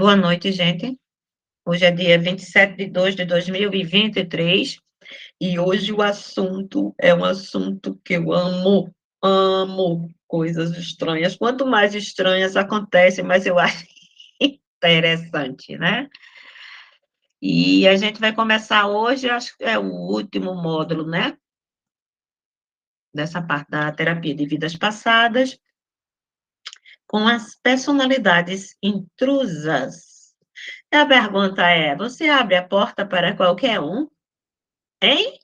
Boa noite, gente. Hoje é dia 27/2/2023 e hoje o assunto é um assunto que eu amo, amo coisas estranhas. Quanto mais estranhas acontecem, mais eu acho interessante, né? E a gente vai começar hoje, acho que é o último módulo, né? Dessa parte da terapia de vidas passadas, com as personalidades intrusas. E a pergunta é: você abre a porta para qualquer um? Hein?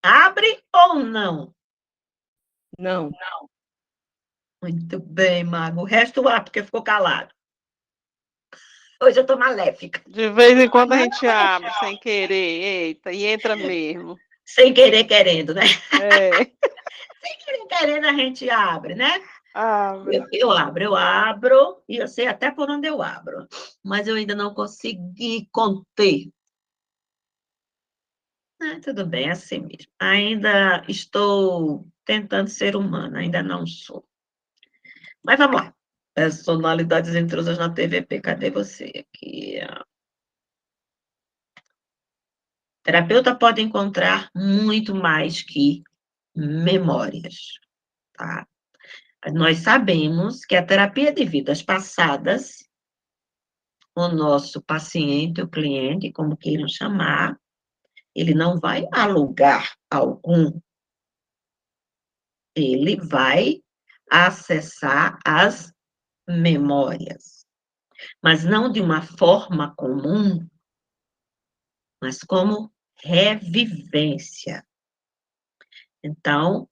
Abre ou não? Não. Muito bem, Mago. O resto lá, porque ficou calado. Hoje eu tô maléfica. De vez em quando a gente abre sem querer, eita, e entra mesmo. Sem querer, querendo, né? É, Sem querer, querendo, a gente abre, né? abre. Eu abro, e eu sei até por onde eu abro. Mas eu ainda não consegui conter. Ah, tudo bem, é assim mesmo. Ainda estou tentando ser humana, ainda não sou. Mas vamos lá. Personalidades intrusas na TVP. Cadê você aqui? Terapeuta pode encontrar muito mais que memórias, tá? Nós sabemos que a terapia de vidas passadas, o nosso paciente, o cliente, como queiram chamar, ele não vai alugar algum, ele vai acessar as memórias, mas não de uma forma comum, mas como revivência. Então,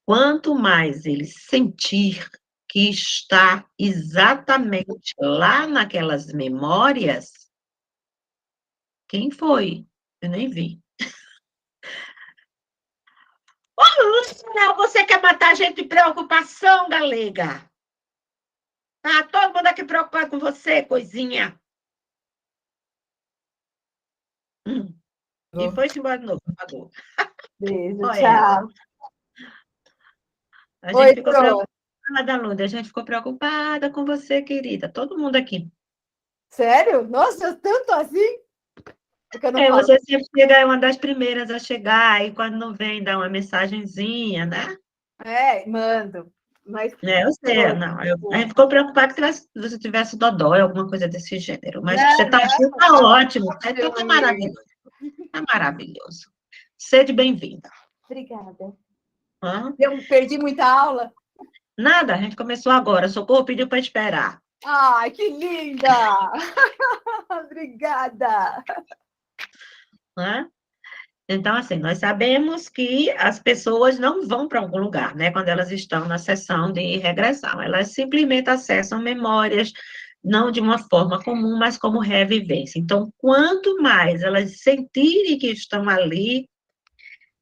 quanto mais ele sentir que está exatamente lá naquelas memórias, quem foi? Eu nem vi. Ô, Lúcia, você quer matar a gente de preocupação, galega? Tá todo mundo aqui preocupado com você, coisinha. E foi-se embora de novo, apagou. Beijo, Olha ela. tchau. A Oi, gente ficou Pro. preocupada, Lúcia. A gente ficou preocupada com você, querida. Todo mundo aqui. Sério? Nossa, tanto assim? Porque eu não É, falo. você sempre chega, é uma das primeiras a chegar, e quando não vem, dá uma mensagenzinha, né? É, mando. Mas É, eu sei, não. A gente ficou preocupado que você tivesse dodói, alguma coisa desse gênero. Mas que você não, está não, aqui, está ótimo. meu Está amigo. maravilhoso. Está maravilhoso. Seja bem-vinda. Obrigada. Hã? Eu perdi muita aula? Nada, a gente começou agora. Socorro pediu para esperar. Ai, que linda! Obrigada. Né? Então, assim, nós sabemos que as pessoas não vão para algum lugar, né, quando elas estão na sessão de regressão. Elas simplesmente acessam memórias, não de uma forma comum, mas como revivência. Então, quanto mais elas sentirem que estão ali,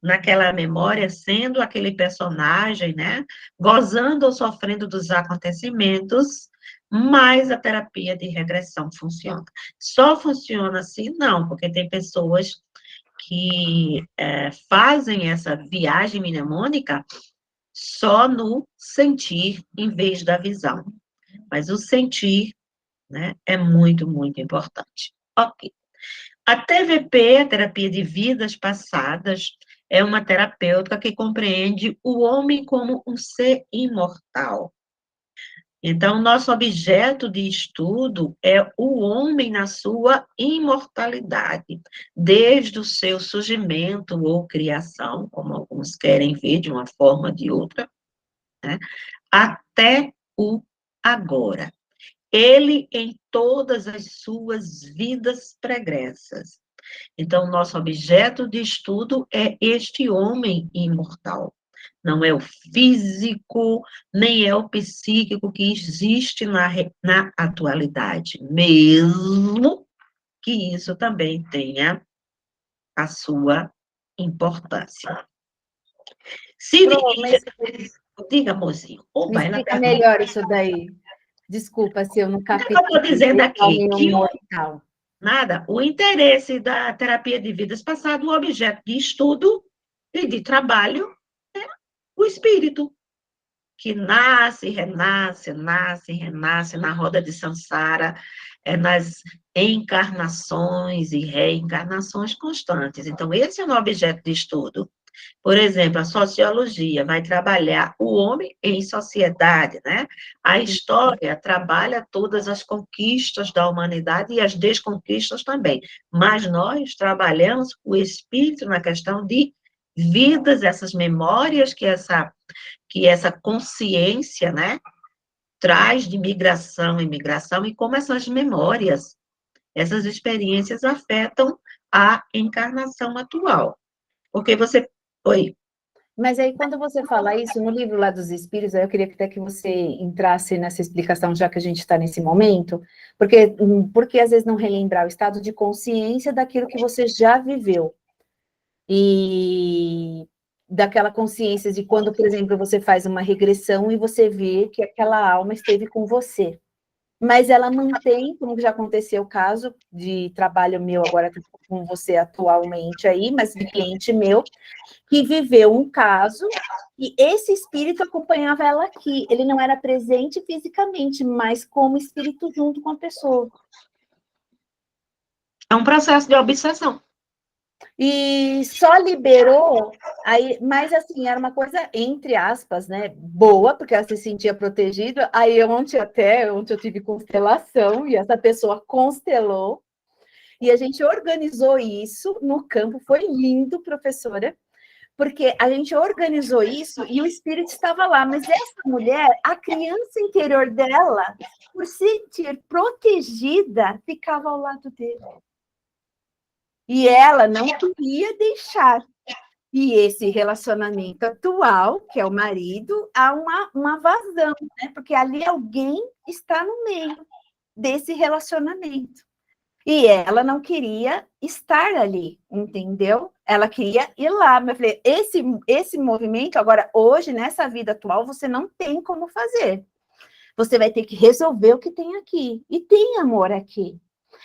naquela memória, sendo aquele personagem, né, gozando ou sofrendo dos acontecimentos, mais a terapia de regressão funciona. Só funciona assim? Não, porque tem pessoas que fazem essa viagem mnemônica só no sentir em vez da visão. Mas o sentir, né, é muito, muito importante. Ok. A TVP, a terapia de vidas passadas, é uma terapêutica que compreende o homem como um ser imortal. Então, nosso objeto de estudo é o homem na sua imortalidade, desde o seu surgimento ou criação, como alguns querem ver de uma forma ou de outra, né, até o agora. Ele em todas as suas vidas pregressas. Então, nosso objeto de estudo é este homem imortal. Não é o físico, nem é o psíquico que existe na atualidade, mesmo que isso também tenha a sua importância. Se Pro, dirige. mas Diga, mozinho. me Opa, ela explica pergunta. melhor isso daí. Desculpa se eu não O que captei eu estou dizendo o aqui? homem Que mortal. nada, o interesse da terapia de vidas passadas, o objeto de estudo e de trabalho, o espírito, que nasce, renasce, nasce, renasce na roda de Sansara, nas encarnações e reencarnações constantes. Então, esse é o objeto de estudo. Por exemplo, a sociologia vai trabalhar o homem em sociedade, né? A história trabalha todas as conquistas da humanidade e as desconquistas também. Mas nós trabalhamos o espírito na questão de vidas, essas memórias que essa consciência, né, traz de migração e migração, e como essas memórias, essas experiências afetam a encarnação atual. Porque você... Oi. Mas aí, quando você fala isso, no livro lá dos Espíritos, aí eu queria até que você entrasse nessa explicação, já que a gente está nesse momento, porque às vezes não relembrar o estado de consciência daquilo que você já viveu. E daquela consciência de quando, por exemplo, você faz uma regressão e você vê que aquela alma esteve com você. Mas ela mantém, como já aconteceu o caso de trabalho meu agora com você atualmente aí, mas de cliente meu, que viveu um caso e esse espírito acompanhava ela aqui. Ele não era presente fisicamente, mas como espírito junto com a pessoa. É um processo de obsessão. E só liberou, aí, mas assim, era uma coisa, entre aspas, né, boa, porque ela se sentia protegida. Aí ontem eu tive constelação, e essa pessoa constelou, e a gente organizou isso no campo, foi lindo, professora, porque a gente organizou isso e o espírito estava lá, mas essa mulher, a criança interior dela, por se sentir protegida, ficava ao lado dele. E ela não queria deixar. E esse relacionamento atual, que é o marido, há uma vazão, né? Porque ali alguém está no meio desse relacionamento. E ela não queria estar ali, entendeu? Ela queria ir lá. Mas eu falei, esse movimento, agora, hoje, nessa vida atual, você não tem como fazer. Você vai ter que resolver o que tem aqui. E tem amor aqui.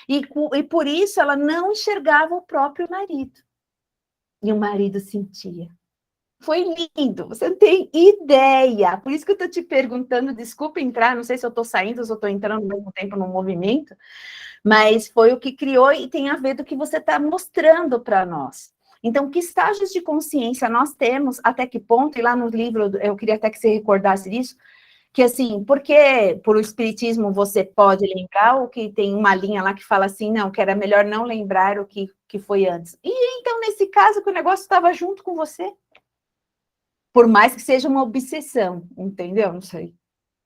E por isso ela não enxergava o próprio marido. E o marido sentia. Foi lindo, você não tem ideia. Por isso que eu estou te perguntando, desculpa entrar, não sei se eu estou saindo ou se eu estou entrando ao mesmo tempo no movimento, mas foi o que criou e tem a ver do que você está mostrando para nós. Então, que estágios de consciência nós temos, até que ponto, e lá no livro, eu queria até que você recordasse disso, que assim, porque por o espiritismo você pode lembrar, ou que tem uma linha lá que fala assim, não, que era melhor não lembrar o que foi antes. E então, nesse caso, que o negócio estava junto com você. Por mais que seja uma obsessão, entendeu? Não sei,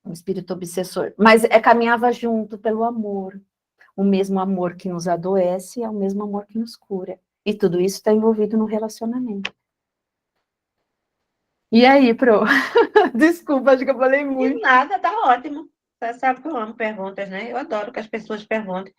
um espírito obsessor. Mas caminhava junto pelo amor. O mesmo amor que nos adoece é o mesmo amor que nos cura. E tudo isso está envolvido no relacionamento. E aí, Pro? Desculpa, acho que eu falei muito. E nada, tá ótimo. Você sabe que eu amo perguntas, né? Eu adoro que as pessoas perguntem.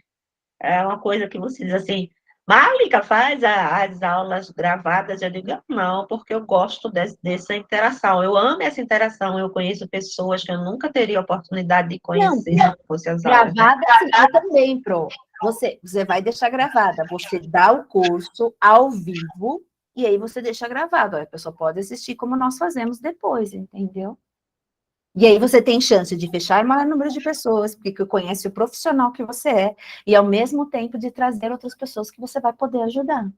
É uma coisa que você diz assim, Málica, faz as aulas gravadas. Eu digo, não, porque eu gosto dessa interação. Eu amo essa interação. Eu conheço pessoas que eu nunca teria oportunidade de conhecer se não fosse as aulas. Né? Gravada, sim, eu também, Pro. Você vai deixar gravada. Você dá o curso ao vivo e aí você deixa gravado. A pessoa pode assistir como nós fazemos depois, entendeu? E aí você tem chance de fechar o maior número de pessoas, porque conhece o profissional que você é, e ao mesmo tempo de trazer outras pessoas que você vai poder ajudar.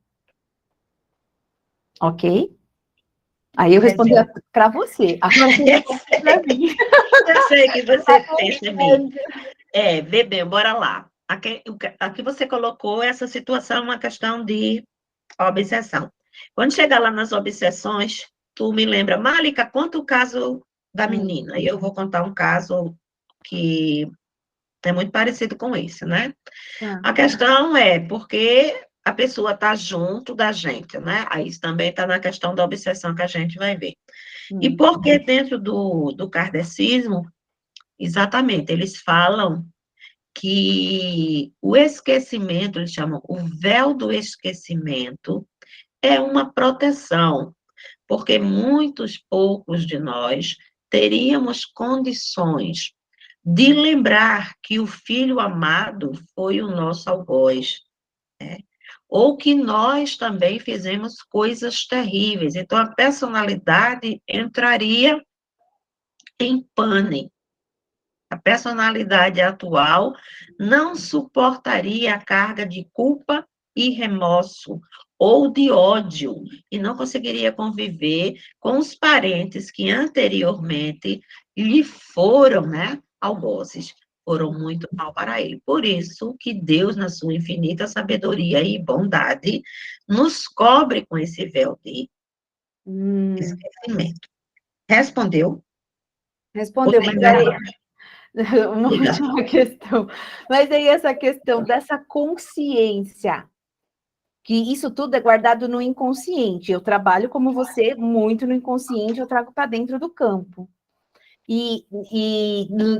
Ok? Aí eu respondi para você. Agora você responde para mim. Eu sei que você pensa em mim. Vê bem, bora lá. Aqui você colocou essa situação, uma questão de obsessão. Quando chegar lá nas obsessões, tu me lembra, Málica, conta o caso da menina. E eu vou contar um caso que é muito parecido com esse, né? A questão é porque a pessoa está junto da gente, né? Aí isso também está na questão da obsessão que a gente vai ver. E porque dentro do kardecismo, exatamente, eles falam que o esquecimento, eles chamam o véu do esquecimento, é uma proteção, porque poucos de nós teríamos condições de lembrar que o filho amado foi o nosso algoz, né? Ou que nós também fizemos coisas terríveis. Então, a personalidade entraria em pane, A personalidade atual não suportaria a carga de culpa e remorso ou de ódio e não conseguiria conviver com os parentes que anteriormente lhe foram, né, algozes, foram muito mal para ele. Por isso que Deus, na sua infinita sabedoria e bondade, nos cobre com esse véu de esquecimento. Respondeu? Respondeu, mas aí uma última questão. Mas aí essa questão dessa consciência, que isso tudo é guardado no inconsciente. Eu trabalho como você, muito no inconsciente, eu trago para dentro do campo. E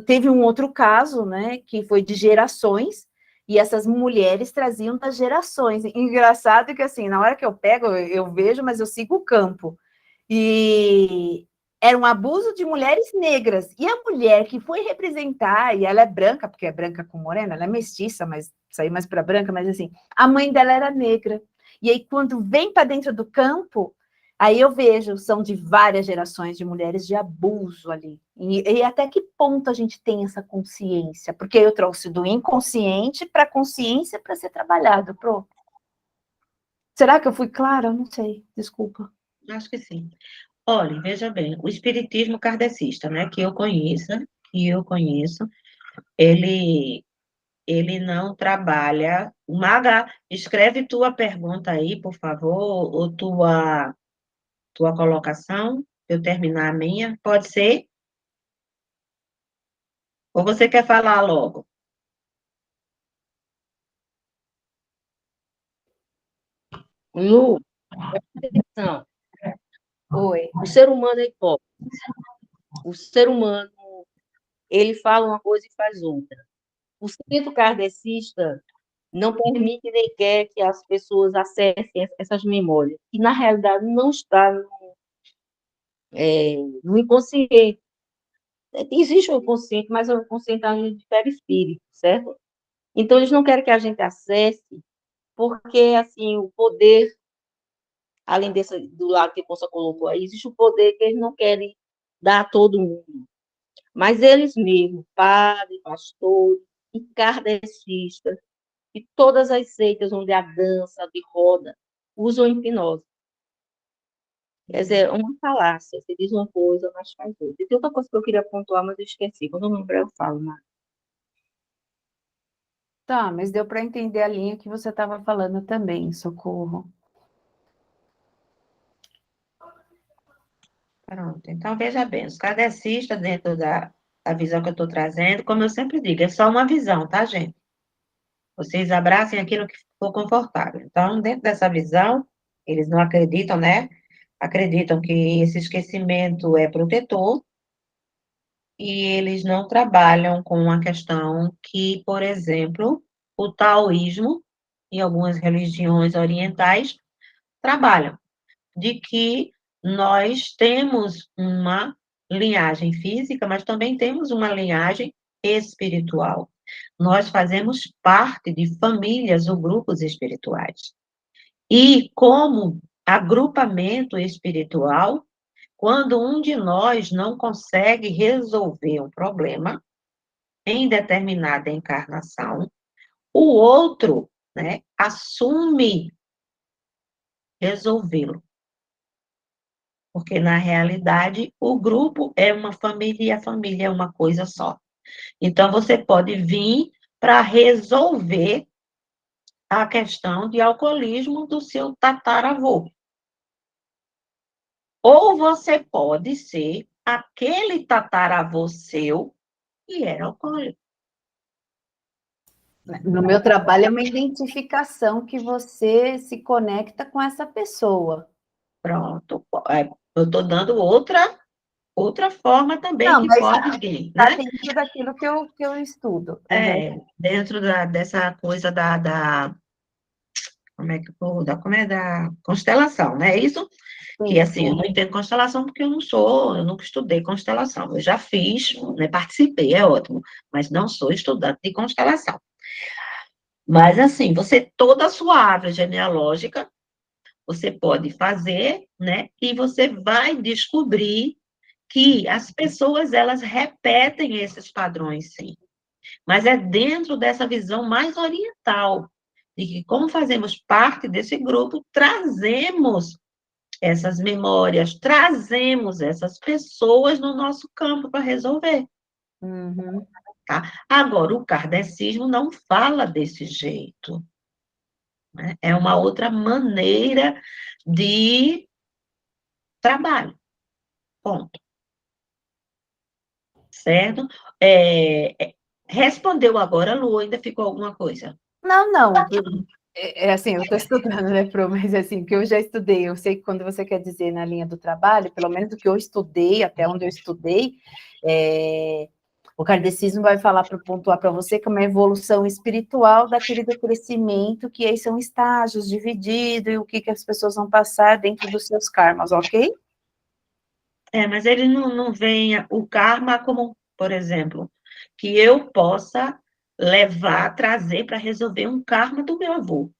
teve um outro caso, né, que foi de gerações, e essas mulheres traziam das gerações. Engraçado que, assim, na hora que eu pego, eu vejo, mas eu sigo o campo. E era um abuso de mulheres negras. E a mulher que foi representar, e ela é branca, porque é branca com morena, ela é mestiça, mas saiu mais para branca, mas assim, a mãe dela era negra. E aí, quando vem para dentro do campo, aí eu vejo, são de várias gerações de mulheres de abuso ali. E até que ponto a gente tem essa consciência? Porque eu trouxe do inconsciente para a consciência para ser trabalhado, Pro. Será que eu fui clara? Eu não sei, desculpa. Acho que sim. Olha, veja bem, o espiritismo kardecista, né, que eu conheço, ele não trabalha. Maga, escreve tua pergunta aí, por favor, ou tua colocação, pra eu terminar a minha, pode ser? Ou você quer falar logo? Lu, atenção. Oi. O ser humano é hipócrita. O ser humano, ele fala uma coisa e faz outra. O centro kardecista não permite nem quer que as pessoas acessem essas memórias, que na realidade não está no inconsciente. Existe o inconsciente, mas o inconsciente a gente difere espírito, certo? Então, eles não querem que a gente acesse, porque, assim, o poder, além do lado que você colocou aí, existe o poder que eles não querem dar a todo mundo. Mas eles mesmos, padre, pastor e kardecistas, e todas as seitas onde a dança de roda usam hipnose. Quer dizer, é uma falácia. Você diz uma coisa, mas faz outra. E tem outra coisa que eu queria pontuar, mas eu esqueci. Quando eu lembrar, eu falo, mas... Tá, mas deu para entender a linha que você estava falando também, Socorro. Pronto. Então, veja bem, os kardecistas, dentro da visão que eu estou trazendo, como eu sempre digo, é só uma visão, tá, gente? Vocês abracem aquilo que for confortável. Então, dentro dessa visão, eles não acreditam, né? Acreditam que esse esquecimento é protetor e eles não trabalham com a questão que, por exemplo, o taoísmo e algumas religiões orientais trabalham, de que nós temos uma linhagem física, mas também temos uma linhagem espiritual. Nós fazemos parte de famílias ou grupos espirituais. E como agrupamento espiritual, quando um de nós não consegue resolver um problema em determinada encarnação, o outro, né, assume resolvê-lo. Porque, na realidade, o grupo é uma família e a família é uma coisa só. Então, você pode vir para resolver a questão de alcoolismo do seu tataravô. Ou você pode ser aquele tataravô seu que era alcoólico. No meu trabalho é uma identificação que você se conecta com essa pessoa. Pronto. Eu estou dando outra forma também Não, que mas pode vir, está né? dentro daquilo que eu estudo. Uhum. Dentro dessa coisa da constelação, né? Isso que, assim, eu não entendo constelação porque eu nunca estudei constelação. Eu já fiz, né, participei, é ótimo, mas não sou estudante de constelação. Mas, assim, toda a sua árvore genealógica, você pode fazer, né? E você vai descobrir que as pessoas, elas repetem esses padrões, sim. Mas é dentro dessa visão mais oriental, de que, como fazemos parte desse grupo, trazemos essas memórias, trazemos essas pessoas no nosso campo para resolver. Uhum. Tá? Agora, o kardecismo não fala desse jeito. Né? É uma outra maneira de trabalho. Ponto. Certo? Respondeu agora, Lu, ainda ficou alguma coisa? Não. Assim, eu estou estudando, né, Pro? Mas assim, que eu já estudei, eu sei que quando você quer dizer na linha do trabalho, pelo menos o que eu estudei, até onde eu estudei, o kardecismo vai falar para pontuar para você que é uma evolução espiritual daquele do crescimento, que aí são estágios divididos e o que as pessoas vão passar dentro dos seus karmas, ok? Mas ele não vem o karma como, por exemplo, que eu possa levar, trazer para resolver um karma do meu avô.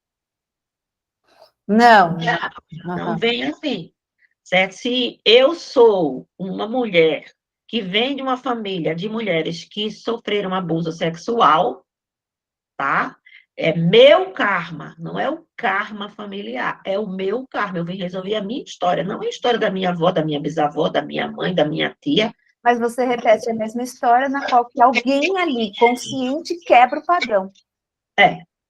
Não. Não vem assim, certo? Se eu sou uma mulher que vem de uma família de mulheres que sofreram abuso sexual, tá? É meu karma, não é o karma familiar, é o meu karma. Eu vim resolver a minha história, não a história da minha avó, da minha bisavó, da minha mãe, da minha tia. Mas você repete a mesma história na qual que alguém ali, consciente, quebra o padrão.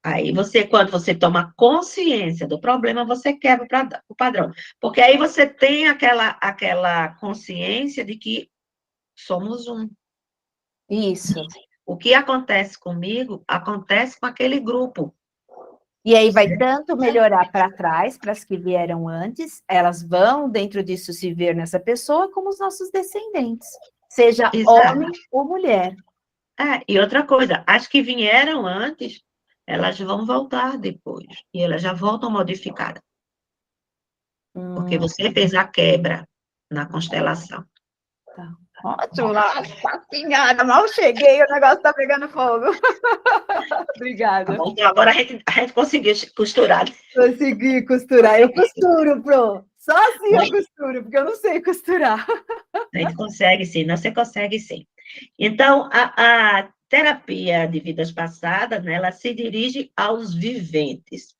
Aí você, quando você toma consciência do problema, você quebra o padrão. Porque aí você tem aquela consciência de que somos um. Isso. O que acontece comigo, acontece com aquele grupo. E aí vai tanto melhorar para trás, para as que vieram antes, elas vão dentro disso se ver nessa pessoa, como os nossos descendentes, seja Exato. homem ou mulher. E outra coisa, as que vieram antes, elas vão voltar depois. E elas já voltam modificadas. Porque você fez a quebra na constelação. Tá. Ótimo, senhora, mal cheguei, o negócio está pegando fogo. Obrigada. Tá bom? Então, agora a gente conseguiu costurar. Consegui costurar. Eu costuro, Pro. Só assim eu costuro, porque eu não sei costurar. A gente consegue sim, não, você consegue sim. Então, a terapia de vidas passadas, né, ela se dirige aos viventes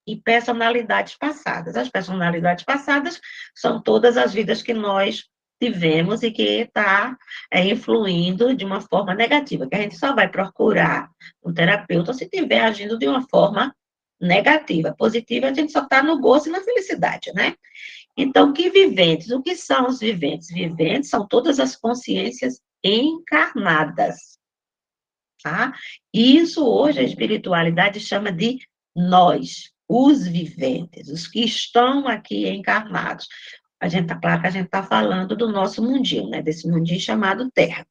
e personalidades passadas. As personalidades passadas são todas as vidas que nós tivemos e que está influindo de uma forma negativa, que a gente só vai procurar um terapeuta se estiver agindo de uma forma negativa. Positiva, a gente só está no gozo e na felicidade, né? Então, que viventes? O que são os viventes? Viventes são todas as consciências encarnadas, tá? Isso hoje a espiritualidade chama de nós, os viventes, os que estão aqui encarnados. Claro que a gente está falando do nosso mundinho, né? Desse mundinho chamado Terra.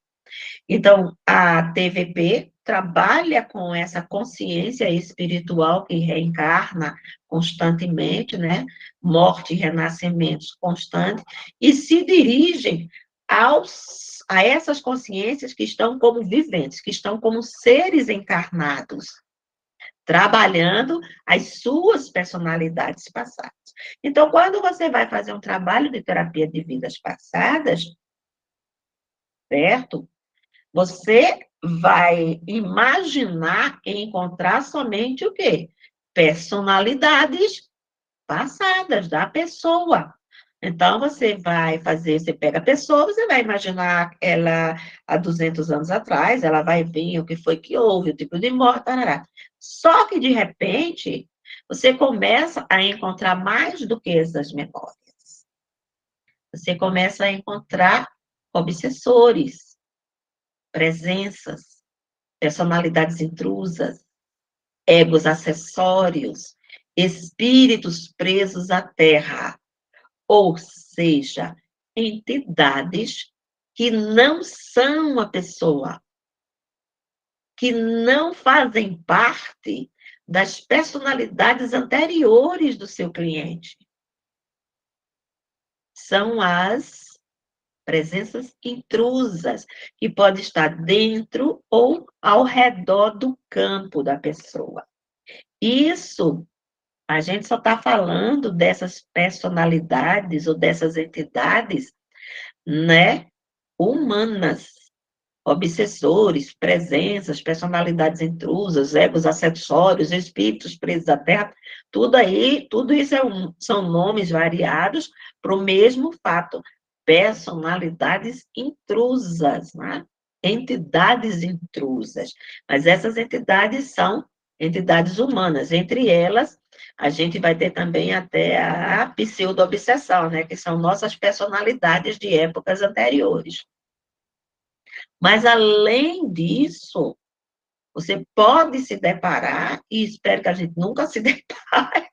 Então, a TVP trabalha com essa consciência espiritual que reencarna constantemente, né? Morte e renascimentos constantes, e se dirigem a essas consciências que estão como viventes, que estão como seres encarnados, trabalhando as suas personalidades passadas. Então, quando você vai fazer um trabalho de terapia de vidas passadas, certo? Você vai imaginar encontrar somente o quê? Personalidades passadas da pessoa. Então, você pega a pessoa, você vai imaginar ela há 200 anos atrás, ela vai ver o que foi que houve, o tipo de morte, tarará. Só que, de repente, você começa a encontrar mais do que essas memórias. Você começa a encontrar obsessores, presenças, personalidades intrusas, egos acessórios, espíritos presos à terra, ou seja, entidades que não são a pessoa, que não fazem parte das personalidades anteriores do seu cliente. São as presenças intrusas, que pode estar dentro ou ao redor do campo da pessoa. Isso, a gente só está falando dessas personalidades ou dessas entidades né, humanas, obsessores, presenças, personalidades intrusas, egos acessórios, espíritos presos à Terra, tudo isso são nomes variados para o mesmo fato, personalidades intrusas, né? Entidades intrusas. Mas essas entidades são entidades humanas, entre elas, a gente vai ter também até a pseudo-obsessão, né? Que são nossas personalidades de épocas anteriores. Mas, além disso, você pode se deparar, e espero que a gente nunca se depare,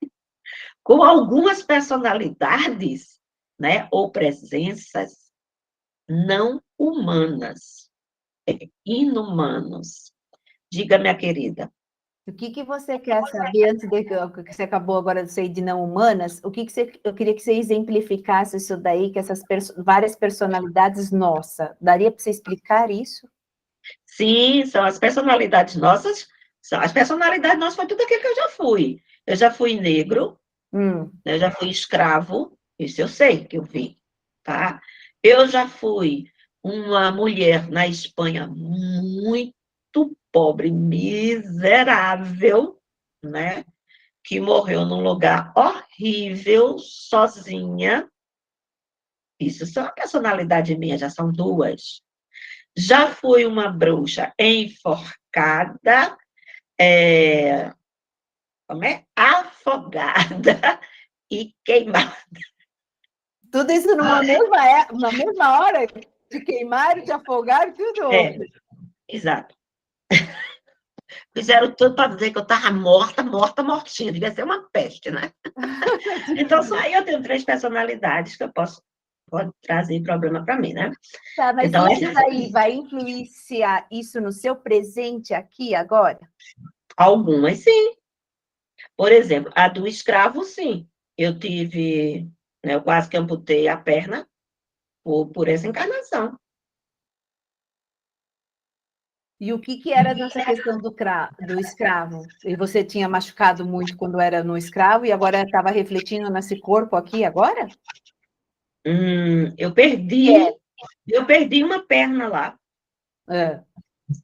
com algumas personalidades, né, ou presenças não humanas, inumanos. Diga, minha querida. O que você quer saber, antes de que você acabou agora de ser de não humanas, eu queria que você exemplificasse isso daí, que essas várias personalidades, nossa, daria para você explicar isso? Sim, são as personalidades nossas, as personalidades nossas foi tudo aquilo que eu já fui. Eu já fui negro, eu já fui escravo, isso eu sei que eu vi, tá? Eu já fui uma mulher na Espanha muito pobre, miserável, né? Que morreu num lugar horrível, sozinha. Isso é uma personalidade minha, já são duas. Já fui uma bruxa enforcada, como é? Afogada e queimada. Tudo isso na mesma hora de queimar, de afogar, tudo. Exato. Fizeram tudo para dizer que eu estava morta, morta, mortinha. Devia ser uma peste, né? Então, só aí eu tenho 3 personalidades que eu pode trazer problema para mim, né? Tá, mas Então, isso daí vai influenciar isso no seu presente aqui, agora? algumas, sim. Por exemplo, a do escravo, sim. Eu tive, né, eu quase que amputei a perna por essa encarnação. E o que era dessa questão do escravo? E você tinha machucado muito quando era no escravo e agora estava refletindo nesse corpo aqui agora? Eu perdi uma perna lá, É.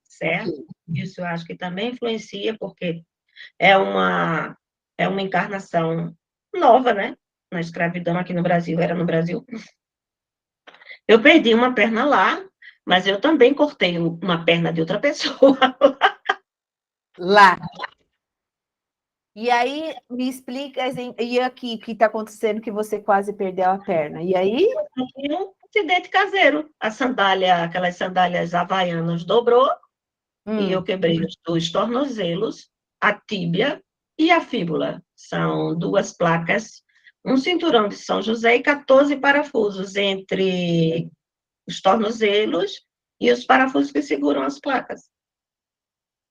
certo? Isso eu acho que também influencia, porque é uma encarnação nova, né? Na escravidão aqui no Brasil, era no Brasil. Eu perdi uma perna lá, mas eu também cortei uma perna de outra pessoa. Lá. E aí, me explica, e aqui, o que está acontecendo que você quase perdeu a perna? E aí? E um acidente caseiro. Aquelas sandálias havaianas dobrou, e eu quebrei os 2 tornozelos, a tíbia e a fíbula. São 2 placas, um cinturão de São José e 14 parafusos entre os tornozelos e os parafusos que seguram as placas.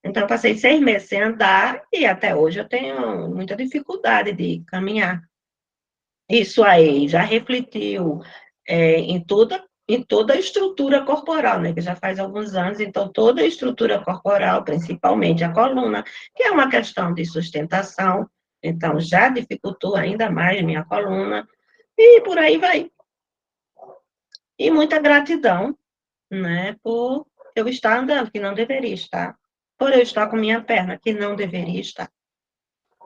Então, eu passei 6 meses sem andar e até hoje eu tenho muita dificuldade de caminhar. Isso aí já refletiu em toda a estrutura corporal, né? Que já faz alguns anos, então toda a estrutura corporal, principalmente a coluna, que é uma questão de sustentação, então já dificultou ainda mais minha coluna, e por aí vai. E muita gratidão, né? Por eu estar andando, que não deveria estar. Por eu estar com minha perna, que não deveria estar.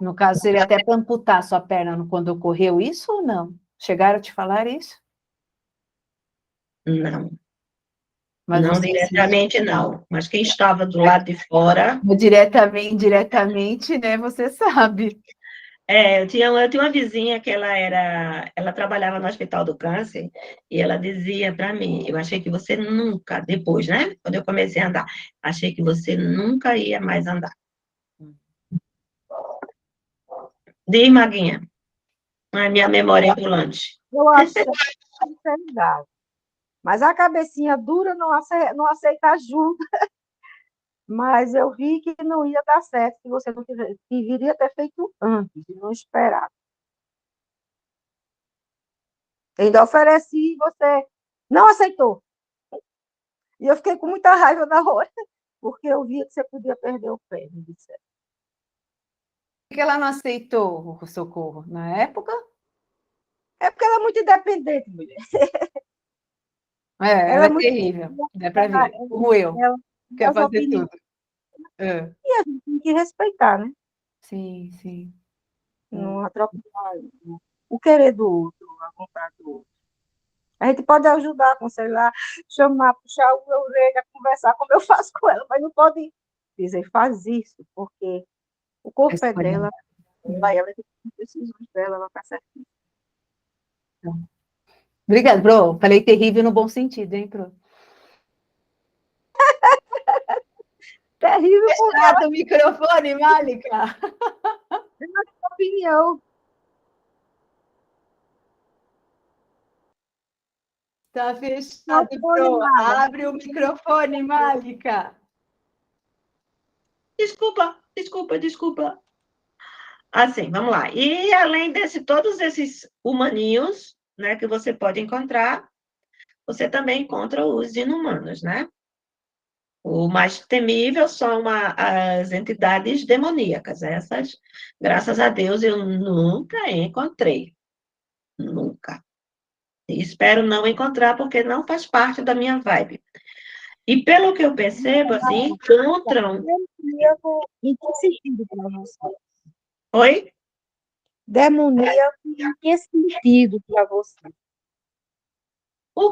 No caso, seria até para amputar sua perna quando ocorreu isso ou não? Chegaram a te falar isso? Não, Mas não você diretamente não, mas quem estava do lado de fora. diretamente, né? Você sabe. Eu tinha uma vizinha que ela trabalhava no Hospital do Câncer, e ela dizia para mim, eu achei que você nunca, depois, né, quando eu comecei a andar, achei que você nunca ia mais andar. Diz, Maguinha, a minha memória é ambulante. Eu acho que é sinceridade. Mas a cabecinha dura não aceita ajuda. Mas eu vi que não ia dar certo, que você não deveria ter feito antes, e não esperar. Eu ainda ofereci e você não aceitou. E eu fiquei com muita raiva na hora, porque eu via que você podia perder o pé, me disseram. Por que ela não aceitou o socorro na época? É porque ela é muito independente, mulher. Ela é é muito. terrível, dá para ver. Como eu, Ela tem quer as fazer opiniões, tudo. É. e a gente tem que respeitar, né? Sim, sim. Não atropelar o querer do outro, a vontade do outro. A gente pode ajudar, aconselhar, chamar, puxar a orelha, conversar, como eu faço com ela, mas não pode dizer, faz isso, porque o A corpo é escolha. dela, ela tem as decisões dela, ela está certa. Obrigada, Pro. Falei terrível no bom sentido, hein, Pro? Terrível por Fechado o microfone, Málica. minha opinião. Tá Não fechado, foi Pro. nada. Abre o microfone, Málica. Desculpa, desculpa, desculpa. Assim, vamos lá. E além desse, todos esses humaninhos, né, que você pode encontrar, você também encontra os inumanos, né? O mais temível são as entidades demoníacas. Essas, graças a Deus, eu nunca encontrei. Nunca. E espero não encontrar, porque não faz parte da minha vibe. E pelo que eu percebo, assim, encontram. Demoníaco, em que sentido para você? Oi? Demoníaco, em que sentido para você? O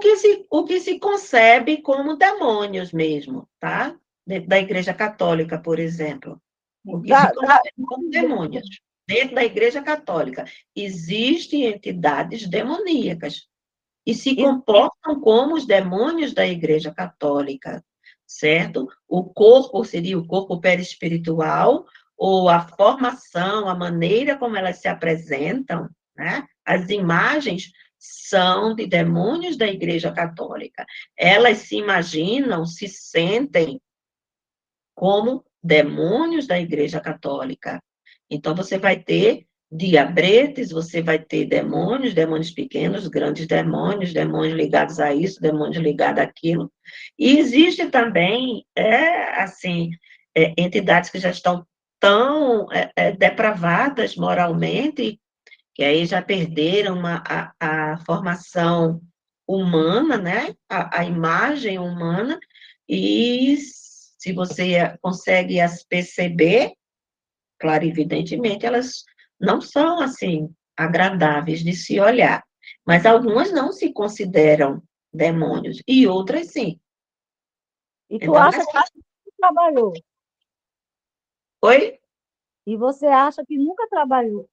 que se concebe como demônios mesmo, tá? Dentro da Igreja Católica, por exemplo. O que se Da, da, concebe como demônios. Dentro da Igreja Católica, existem entidades demoníacas e se comportam como os demônios da Igreja Católica, certo? O corpo seria o corpo perispiritual, ou a formação, a maneira como elas se apresentam, né? As imagens são de demônios da Igreja Católica. Elas se imaginam, se sentem como demônios da Igreja Católica. Então, você vai ter diabretes, você vai ter demônios, demônios pequenos, grandes demônios, demônios ligados a isso, demônios ligados àquilo. E existe também, assim, entidades que já estão tão depravadas moralmente, que aí já perderam a formação humana, né? A imagem humana, e se você consegue as perceber, claro, evidentemente, elas não são, assim, agradáveis de se olhar, mas algumas não se consideram demônios, e outras sim. e tu Então, acha que nunca trabalhou? oi? E você acha que nunca trabalhou?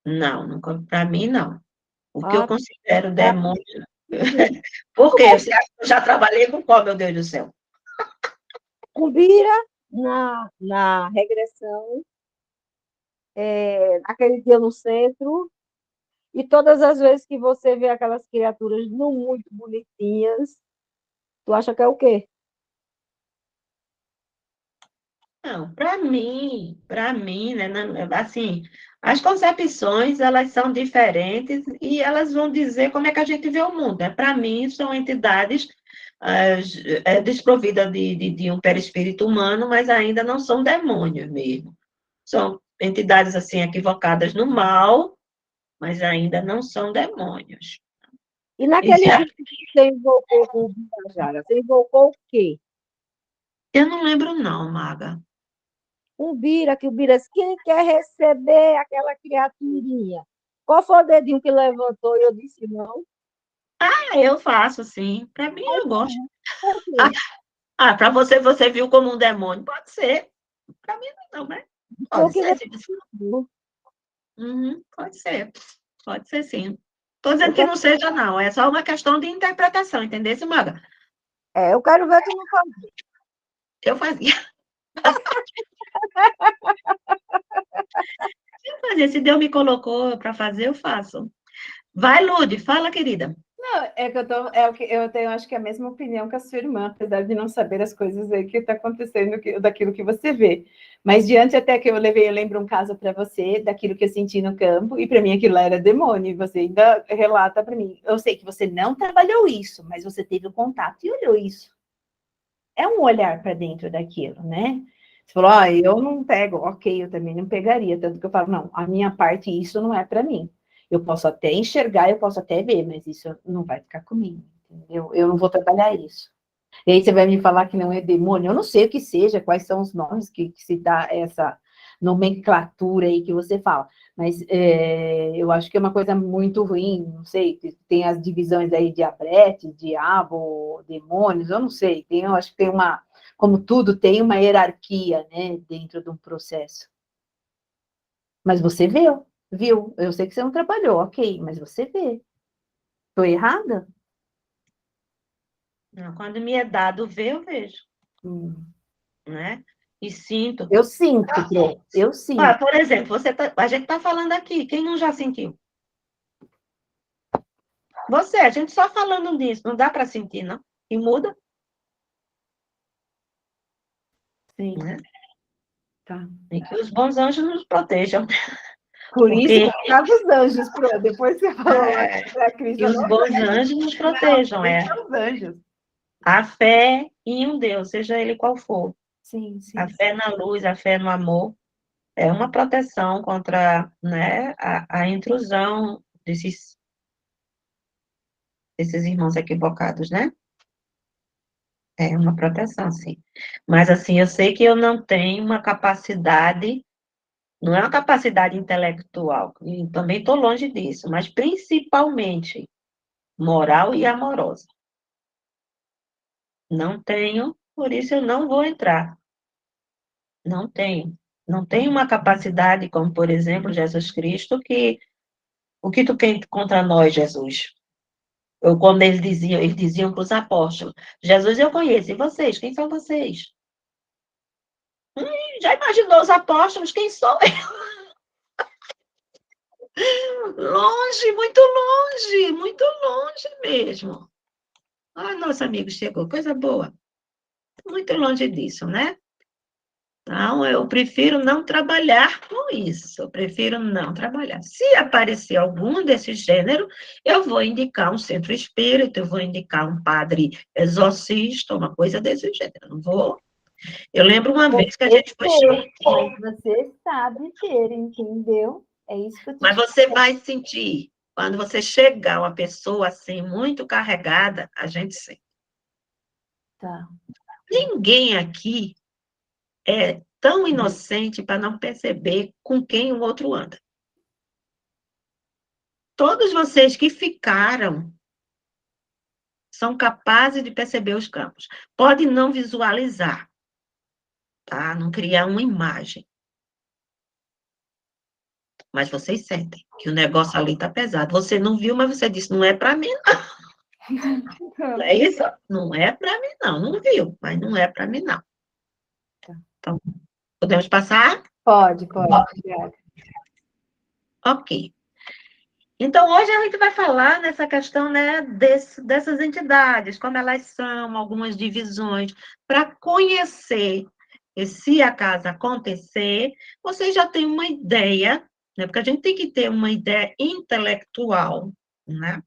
Não, para mim, não. O que eu Ah, considero tá. demônio. Por quê? Você acha que eu já trabalhei com qual, meu Deus do céu? Cumbira na regressão, naquele dia no centro, e todas as vezes que você vê aquelas criaturas não muito bonitinhas, tu acha que é o quê? Não, para mim, né, assim, as concepções, elas são diferentes e elas vão dizer como é que a gente vê o mundo, né? Para mim, são entidades desprovidas de um perispírito humano, mas ainda não são demônios mesmo. São entidades, assim, equivocadas no mal, mas ainda não são demônios. E E naquele dia que você invocou com o Birajara, você invocou o quê? eu não lembro não, Maga. Um Bira, que o Bira disse, quem quer receber aquela criaturinha? Qual foi o dedinho que levantou? E eu disse, não. Eu faço, sim. Para mim, eu gosto. Por quê? Para você, você viu como um demônio? Pode ser. Para mim, não, né? Eu Pode queria... ser. Uhum, pode ser. Pode ser, sim. Estou dizendo que quero, não seja, não. É só uma questão de interpretação, entendeu, Maga? eu quero ver tu não faz. Eu fazia. Eu fazia. Se Deus me colocou para fazer, eu faço. Vai, Lude, fala, querida. Não, é que eu tô, é o que eu tenho, acho que a mesma opinião que a sua irmã, apesar de não saber as coisas aí que está acontecendo, daquilo que você vê. Mas diante até que eu levei, eu lembro um caso para você, daquilo que eu senti no campo, e para mim aquilo lá era demônio, e você ainda relata para mim. Eu sei que você não trabalhou isso, mas você teve o contato e olhou isso. É um olhar para dentro daquilo, né? Você falou, eu não pego, ok, eu também não pegaria, tanto que eu falo, não, a minha parte, isso não é para mim. Eu posso até enxergar, eu posso até ver, mas isso não vai ficar comigo, entendeu? Eu não vou trabalhar isso. E aí você vai me falar que não é demônio? Eu não sei o que seja, quais são os nomes que se dá essa nomenclatura aí que você fala, mas eu acho que é uma coisa muito ruim, não sei, tem as divisões aí de diabrete, diabo, demônios, eu não sei, eu acho que tem uma, como tudo, tem uma hierarquia, né, dentro de um processo. Mas você viu? Eu sei que você não trabalhou, ok, mas você vê. Estou errada? Não, quando me é dado ver, eu vejo, Hum. né? E sinto. Eu sinto, Pro, eu sinto. Ah, por exemplo, a gente está falando aqui, quem não já sentiu? Você, a gente só falando nisso, não dá para sentir, não? E muda, Sim, né? tá. E que os bons anjos nos protejam. Por isso, Porque por causa dos anjos, Pro, depois você falou lá que a Cris que os falou, bons anjos nos protejam, são os anjos. A fé em um Deus, seja ele qual for. Sim, sim. A fé na luz, a fé no amor, é uma proteção contra, né, a intrusão desses irmãos equivocados, né? É uma proteção, sim. Mas, assim, eu sei que eu não tenho uma capacidade, não é uma capacidade intelectual, e também estou longe disso, mas principalmente moral e amorosa. Não tenho, por isso eu não vou entrar. Não tenho. Não tenho uma capacidade, como, por exemplo, Jesus Cristo, que o que tu tem contra nós, Jesus? Ou quando eles diziam para os apóstolos, Jesus eu conheço, e vocês? Quem são vocês? Já imaginou os apóstolos? Quem sou eu? Muito longe mesmo. Ah, nosso amigo chegou, coisa boa. Muito longe disso, né? Então, eu prefiro não trabalhar com isso, eu prefiro não trabalhar. Se aparecer algum desse gênero, eu vou indicar um centro espírita, eu vou indicar um padre exorcista, uma coisa desse gênero. Não vou. Eu lembro uma vez que a gente foi. Mas você sabe ter, entendeu? É isso que eu te Mas você vai sentir, quando você chegar uma pessoa assim, muito carregada, a gente sente. Tá. Ninguém aqui é tão inocente para não perceber com quem o outro anda. Todos vocês que ficaram são capazes de perceber os campos. Pode não visualizar, tá? Não criar uma imagem. Mas vocês sentem que o negócio ali está pesado. Você não viu, mas você disse, não é para mim, não. Não é isso? Não é para mim, não. Não viu, mas não é para mim, não. Então, podemos passar? Pode. Obrigada. Ok. Então, hoje a gente vai falar nessa questão, né, dessas entidades, como elas são, algumas divisões, para conhecer, e se acaso acontecer, vocês já têm uma ideia, né, porque a gente tem que ter uma ideia intelectual, né,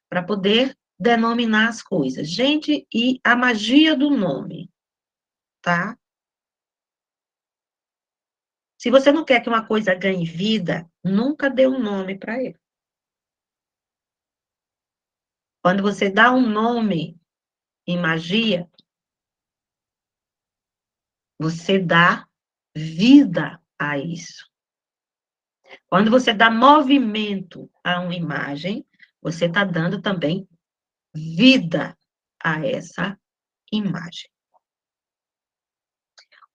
para poder denominar as coisas. Gente, e a magia do nome, tá? Se você não quer que uma coisa ganhe vida, nunca dê um nome para ele. Quando você dá um nome em magia, você dá vida a isso. Quando você dá movimento a uma imagem, você está dando também vida a essa imagem.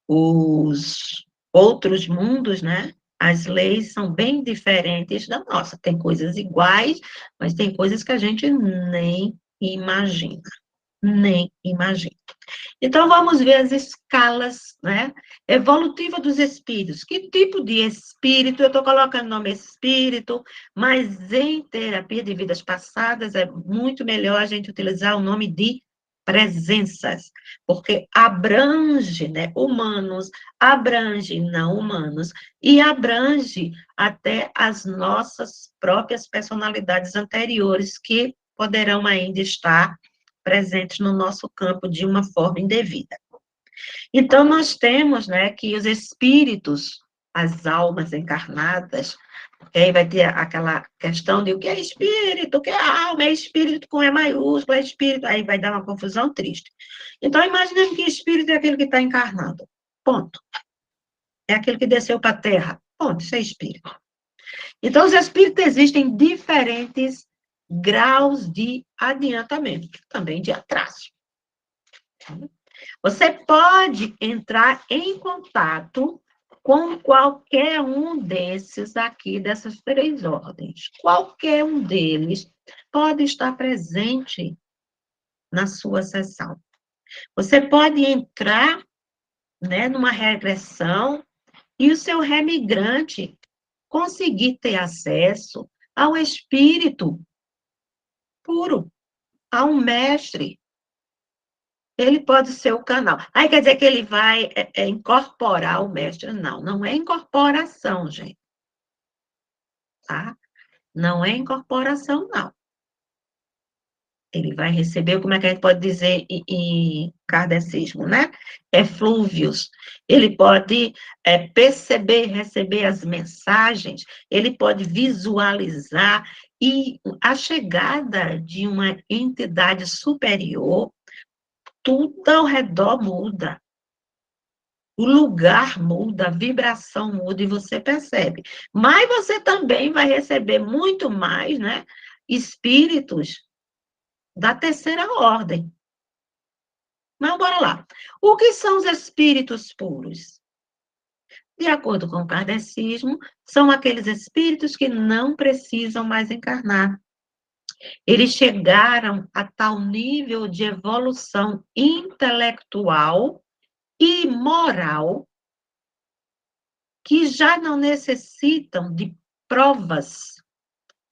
Os outros mundos, né? As leis são bem diferentes da nossa. Tem coisas iguais, mas tem coisas que a gente nem imagina. Nem imagina. Então, vamos ver as escalas, né, evolutivas dos espíritos. Que tipo de espírito? Eu estou colocando o nome espírito, mas em terapia de vidas passadas é muito melhor a gente utilizar o nome de presenças, porque abrange, né, humanos, abrange não humanos, e abrange até as nossas próprias personalidades anteriores, que poderão ainda estar presentes no nosso campo de uma forma indevida. Então, nós temos, né, que os espíritos, as almas encarnadas, E aí vai ter aquela questão de o que é espírito, o que é alma, é espírito com E maiúsculo, é espírito, aí vai dar uma confusão triste. Então, imaginemos que espírito é aquele que está encarnado. Ponto. É aquele que desceu para a Terra. Ponto, isso é espírito. Então, os espíritos existem em diferentes graus de adiantamento, também de atraso. Você pode entrar em contato com qualquer um desses aqui, dessas 3 ordens. Qualquer um deles pode estar presente na sua sessão. Você pode entrar, né, numa regressão e o seu remigrante conseguir ter acesso ao espírito puro, a um mestre. Ele pode ser o canal. Aí quer dizer que ele vai incorporar o mestre? Não, não é incorporação, gente. Tá? Não é incorporação, não. Ele vai receber, como é que a gente pode dizer em kardecismo, né? Eflúvios. Ele pode perceber, receber as mensagens, ele pode visualizar, e a chegada de uma entidade superior, tudo ao redor muda. O lugar muda, a vibração muda e você percebe. Mas você também vai receber muito mais, né? Espíritos da 3ª ordem. Mas bora lá. O que são os espíritos puros? De acordo com o kardecismo, são aqueles espíritos que não precisam mais encarnar. Eles chegaram a tal nível de evolução intelectual e moral que já não necessitam de provas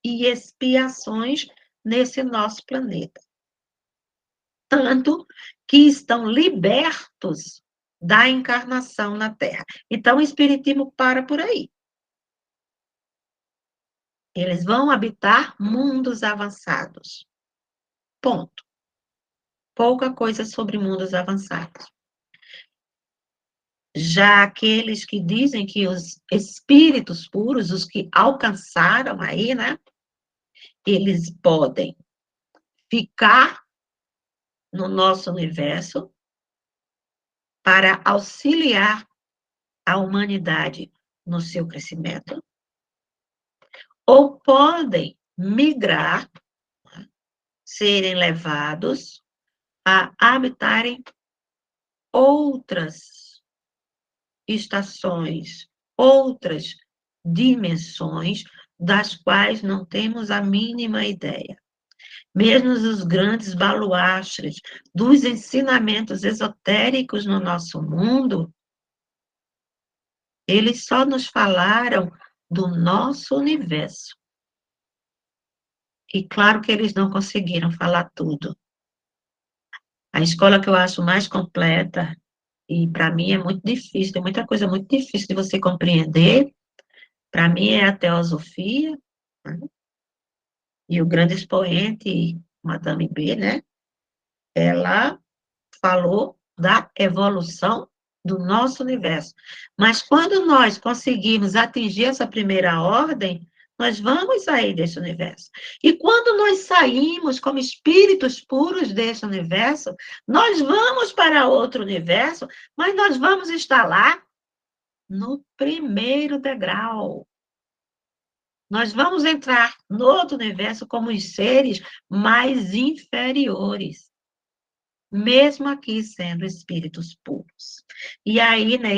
e expiações nesse nosso planeta. Tanto que estão libertos da encarnação na Terra. Então, o Espiritismo para por aí. Eles vão habitar mundos avançados. Ponto. Pouca coisa sobre mundos avançados. Já aqueles que dizem que os espíritos puros, os que alcançaram aí, né? Eles podem ficar no nosso universo para auxiliar a humanidade no seu crescimento, ou podem migrar, serem levados a habitarem outras estações, outras dimensões, das quais não temos a mínima ideia. Mesmo os grandes baluartes dos ensinamentos esotéricos no nosso mundo, eles só nos falaram do nosso universo. E claro que eles não conseguiram falar tudo. A escola que eu acho mais completa, e para mim é muito difícil, tem muita coisa muito difícil de você compreender, para mim é a teosofia, né? E o grande expoente, Madame B, né? Ela falou da evolução do nosso universo. Mas quando nós conseguimos atingir essa 1ª ordem, nós vamos sair desse universo. E quando nós saímos como espíritos puros desse universo, nós vamos para outro universo, mas nós vamos estar lá no 1º degrau. Nós vamos entrar no outro universo como os seres mais inferiores, mesmo aqui sendo espíritos puros. E aí, né,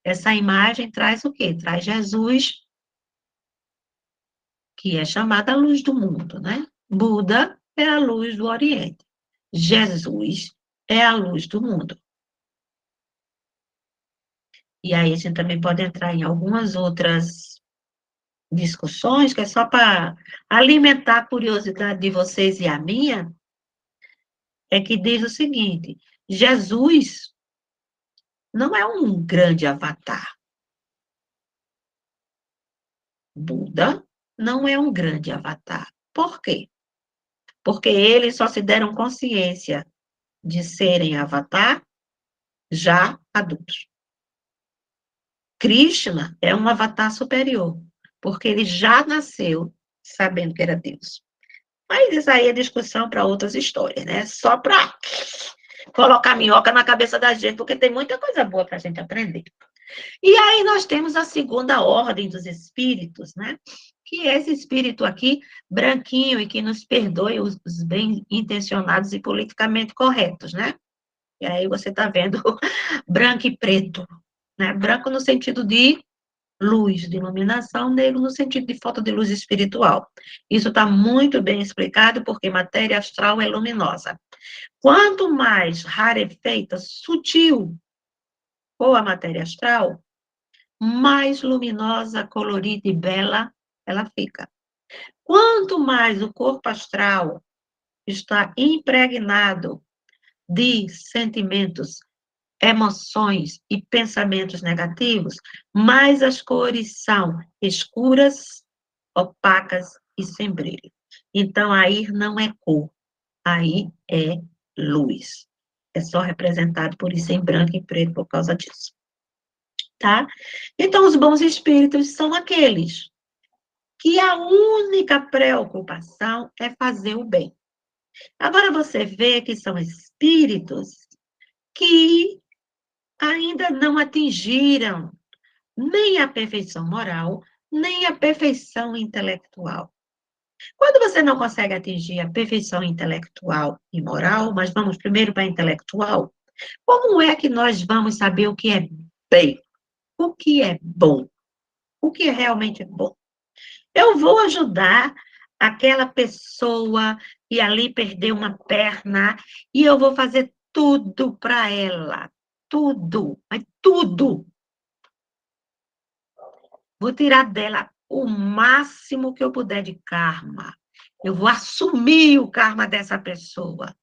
essa imagem traz o quê? Traz Jesus, que é chamada a luz do mundo, né? Buda é a luz do Oriente. Jesus é a luz do mundo. E aí a gente também pode entrar em algumas outras discussões, que é só para alimentar a curiosidade de vocês e a minha, é que diz o seguinte: Jesus não é um grande avatar. Buda não é um grande avatar. Por quê? Porque eles só se deram consciência de serem avatar já adultos. Krishna é um avatar superior, porque ele já nasceu sabendo que era Deus. Mas isso aí é discussão para outras histórias, né? Só para colocar minhoca na cabeça da gente, porque tem muita coisa boa para a gente aprender. E aí nós temos a segunda ordem dos espíritos, né? Que é esse espírito aqui, branquinho, e que nos perdoe os bem-intencionados e politicamente corretos, né? E aí você está vendo branco e preto, né? Branco no sentido de luz, de iluminação, negro no sentido de falta de luz espiritual. Isso está muito bem explicado, porque matéria astral é luminosa. Quanto mais rarefeita, sutil for a matéria astral, mais luminosa, colorida e bela ela fica. Quanto mais o corpo astral está impregnado de sentimentos, emoções e pensamentos negativos, mais as cores são escuras, opacas e sem brilho. Então, aí não é cor, aí é luz. É só representado por isso em branco e preto por causa disso. Tá? Então, os bons espíritos são aqueles que a única preocupação é fazer o bem. Agora você vê que são espíritos que ainda não atingiram nem a perfeição moral, nem a perfeição intelectual. Quando você não consegue atingir a perfeição intelectual e moral, mas vamos primeiro para a intelectual, como é que nós vamos saber o que é bem, o que é bom, o que é realmente bom? Eu vou ajudar aquela pessoa que ali perdeu uma perna e eu vou fazer tudo para ela. Tudo, mas tudo. Vou tirar dela o máximo que eu puder de karma. Eu vou assumir o karma dessa pessoa.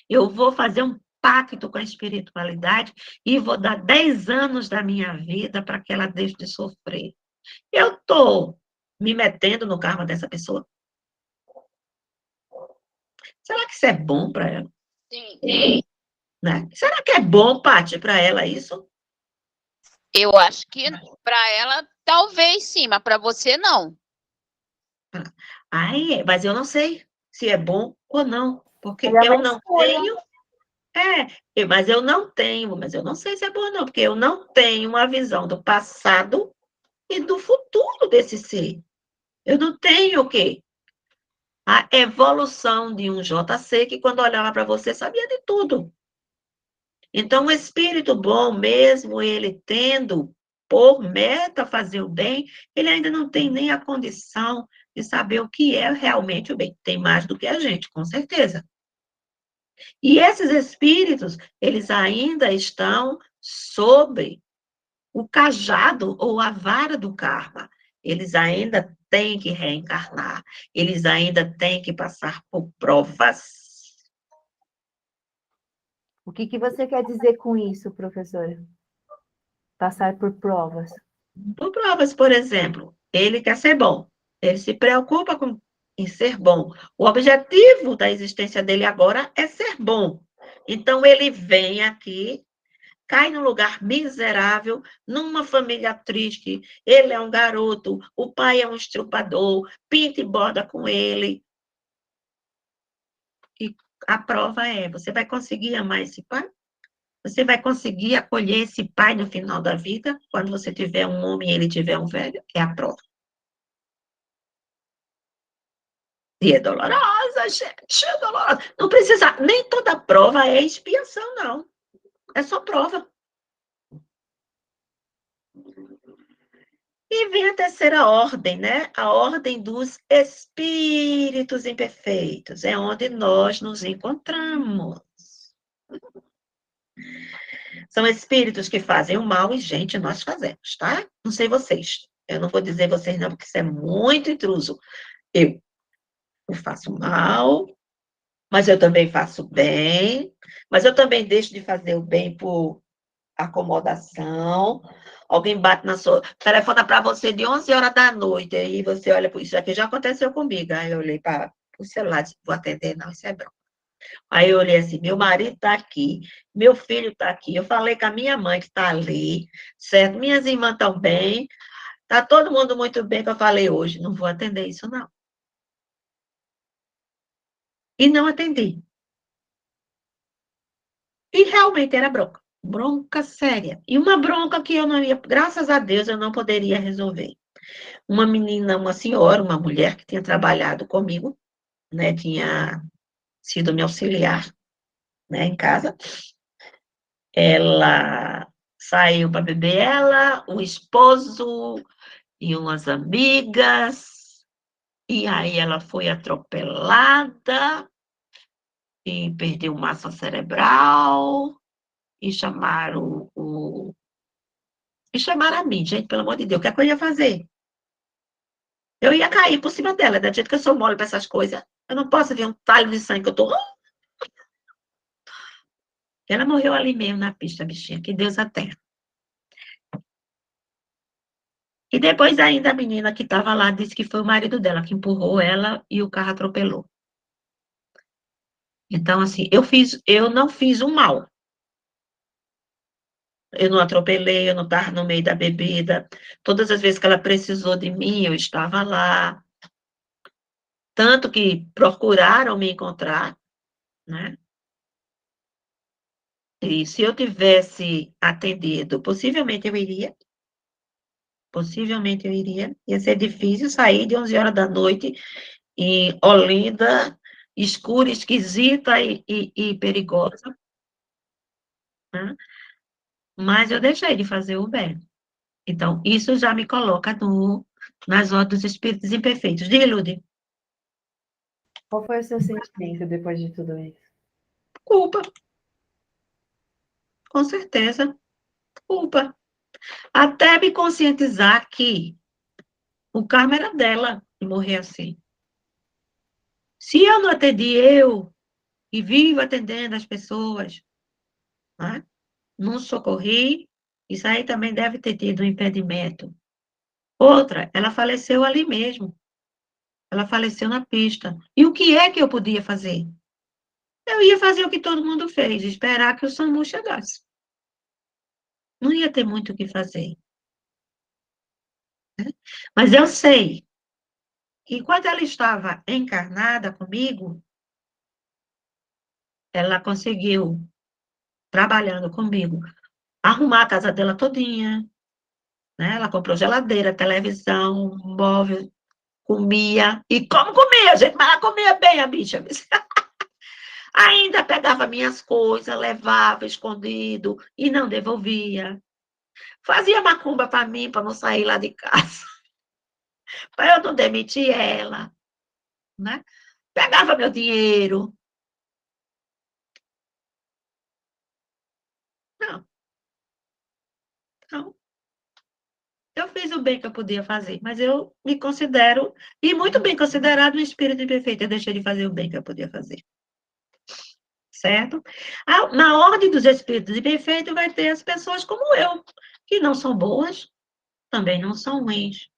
Eu vou fazer um pacto com a espiritualidade e vou dar 10 anos da minha vida para que ela deixe de sofrer. Eu estou me metendo no karma dessa pessoa? Será que isso é bom para ela? Sim, Né? Será que é bom, Paty, para ela isso? eu acho que para ela talvez sim, mas para você não. Ai, mas eu não sei se é bom ou não, porque Ele é uma eu não escolha. tenho. Mas eu não tenho, mas eu não sei se é bom ou não, porque eu não tenho uma visão do passado e do futuro desse ser. Eu não tenho o quê? A evolução de um JC que, quando olhava para você, sabia de tudo. Então, o espírito bom, mesmo ele tendo por meta fazer o bem, ele ainda não tem nem a condição de saber o que é realmente o bem. Tem mais do que a gente, com certeza. E esses espíritos, eles ainda estão sobre o cajado ou a vara do karma. Eles ainda têm que reencarnar, eles ainda têm que passar por provas. O que você quer dizer com isso, professora? Passar por provas. Por provas, por exemplo, ele quer ser bom, ele se preocupa em ser bom. O objetivo da existência dele agora é ser bom. Então, ele vem aqui, cai num lugar miserável, numa família triste. Ele é um garoto, o pai é um estrupador, pinta e borda com ele. E a prova é: você vai conseguir amar esse pai? Você vai conseguir acolher esse pai no final da vida, quando você tiver um homem e ele tiver um velho? É a prova. E é dolorosa, gente, é dolorosa. Não precisa, nem toda prova é expiação, não. É só prova. E vem a terceira ordem, né? A ordem dos espíritos imperfeitos. É onde nós nos encontramos. São espíritos que fazem o mal e, gente, nós fazemos, tá? Não sei vocês. Eu não vou dizer vocês não, porque isso é muito intruso. Eu faço mal, mas eu também faço bem, mas eu também deixo de fazer o bem por acomodação. Alguém bate na sua... telefona para você de 11 horas da noite, aí você olha, isso aqui já aconteceu comigo. Aí eu olhei para o celular, disse, vou atender, não, isso é bronca. Aí eu olhei assim, meu marido está aqui, meu filho está aqui, eu falei com a minha mãe que está ali, certo? Minhas irmãs estão bem, Tá todo mundo muito bem, que eu falei hoje. Não vou atender isso, não. E não atendi. E realmente era bronca. Bronca séria. E uma bronca que eu não ia, graças a Deus, eu não poderia resolver. Uma menina, uma senhora, uma mulher que tinha trabalhado comigo, né? Tinha sido minha auxiliar, né, em casa. Ela saiu para beber, ela, o esposo e umas amigas, e aí ela foi atropelada e perdeu massa cerebral, e chamaram e chamaram a mim, gente, pelo amor de Deus, o que é que eu ia fazer? Eu ia cair por cima dela, da jeito que eu sou mole para essas coisas. Eu não posso ver um talho de sangue que eu tô. Ela morreu ali mesmo na pista, bichinha, que Deus a tenha. E depois ainda a menina que estava lá disse que foi o marido dela que empurrou ela e o carro atropelou. Então, assim, eu não fiz o mal. Eu não atropelei, eu não estava no meio da bebida. Todas as vezes que ela precisou de mim, eu estava lá. Tanto que procuraram me encontrar, né? E se eu tivesse atendido, possivelmente eu iria. Possivelmente eu iria. Ia ser difícil sair de 11 horas da noite em Olinda, escura, esquisita e perigosa, né? Mas eu deixei de fazer o bem. Então, isso já me coloca nas ordens dos espíritos imperfeitos. Diga, Lude. Qual foi o seu sentimento depois de tudo isso? Culpa, com certeza, culpa. Até me conscientizar que o karma era dela de morrer assim. Se eu não atendi eu, e vivo atendendo as pessoas, né? Não socorri, isso aí também deve ter tido um impedimento. Outra, ela faleceu ali mesmo. Ela faleceu na pista. E o que é que eu podia fazer? Eu ia fazer o que todo mundo fez, esperar que o SAMU chegasse. Não ia ter muito o que fazer. Né? Mas eu sei que quando ela estava encarnada comigo, ela conseguiu, trabalhando comigo, arrumar a casa dela todinha, né? Ela comprou geladeira, televisão, móvel, comia. E como comia, gente? Mas ela comia bem, a bicha. Ainda pegava minhas coisas, levava escondido e não devolvia. Fazia macumba para mim, para não sair lá de casa, para eu não demitir ela, né? Pegava meu dinheiro. Não, não. Eu fiz o bem que eu podia fazer, mas eu me considero, e muito bem considerado, um espírito imperfeito. Eu deixei de fazer o bem que eu podia fazer. Certo? Na ordem dos espíritos imperfeitos vai ter as pessoas como eu, que não são boas, também não são ruins.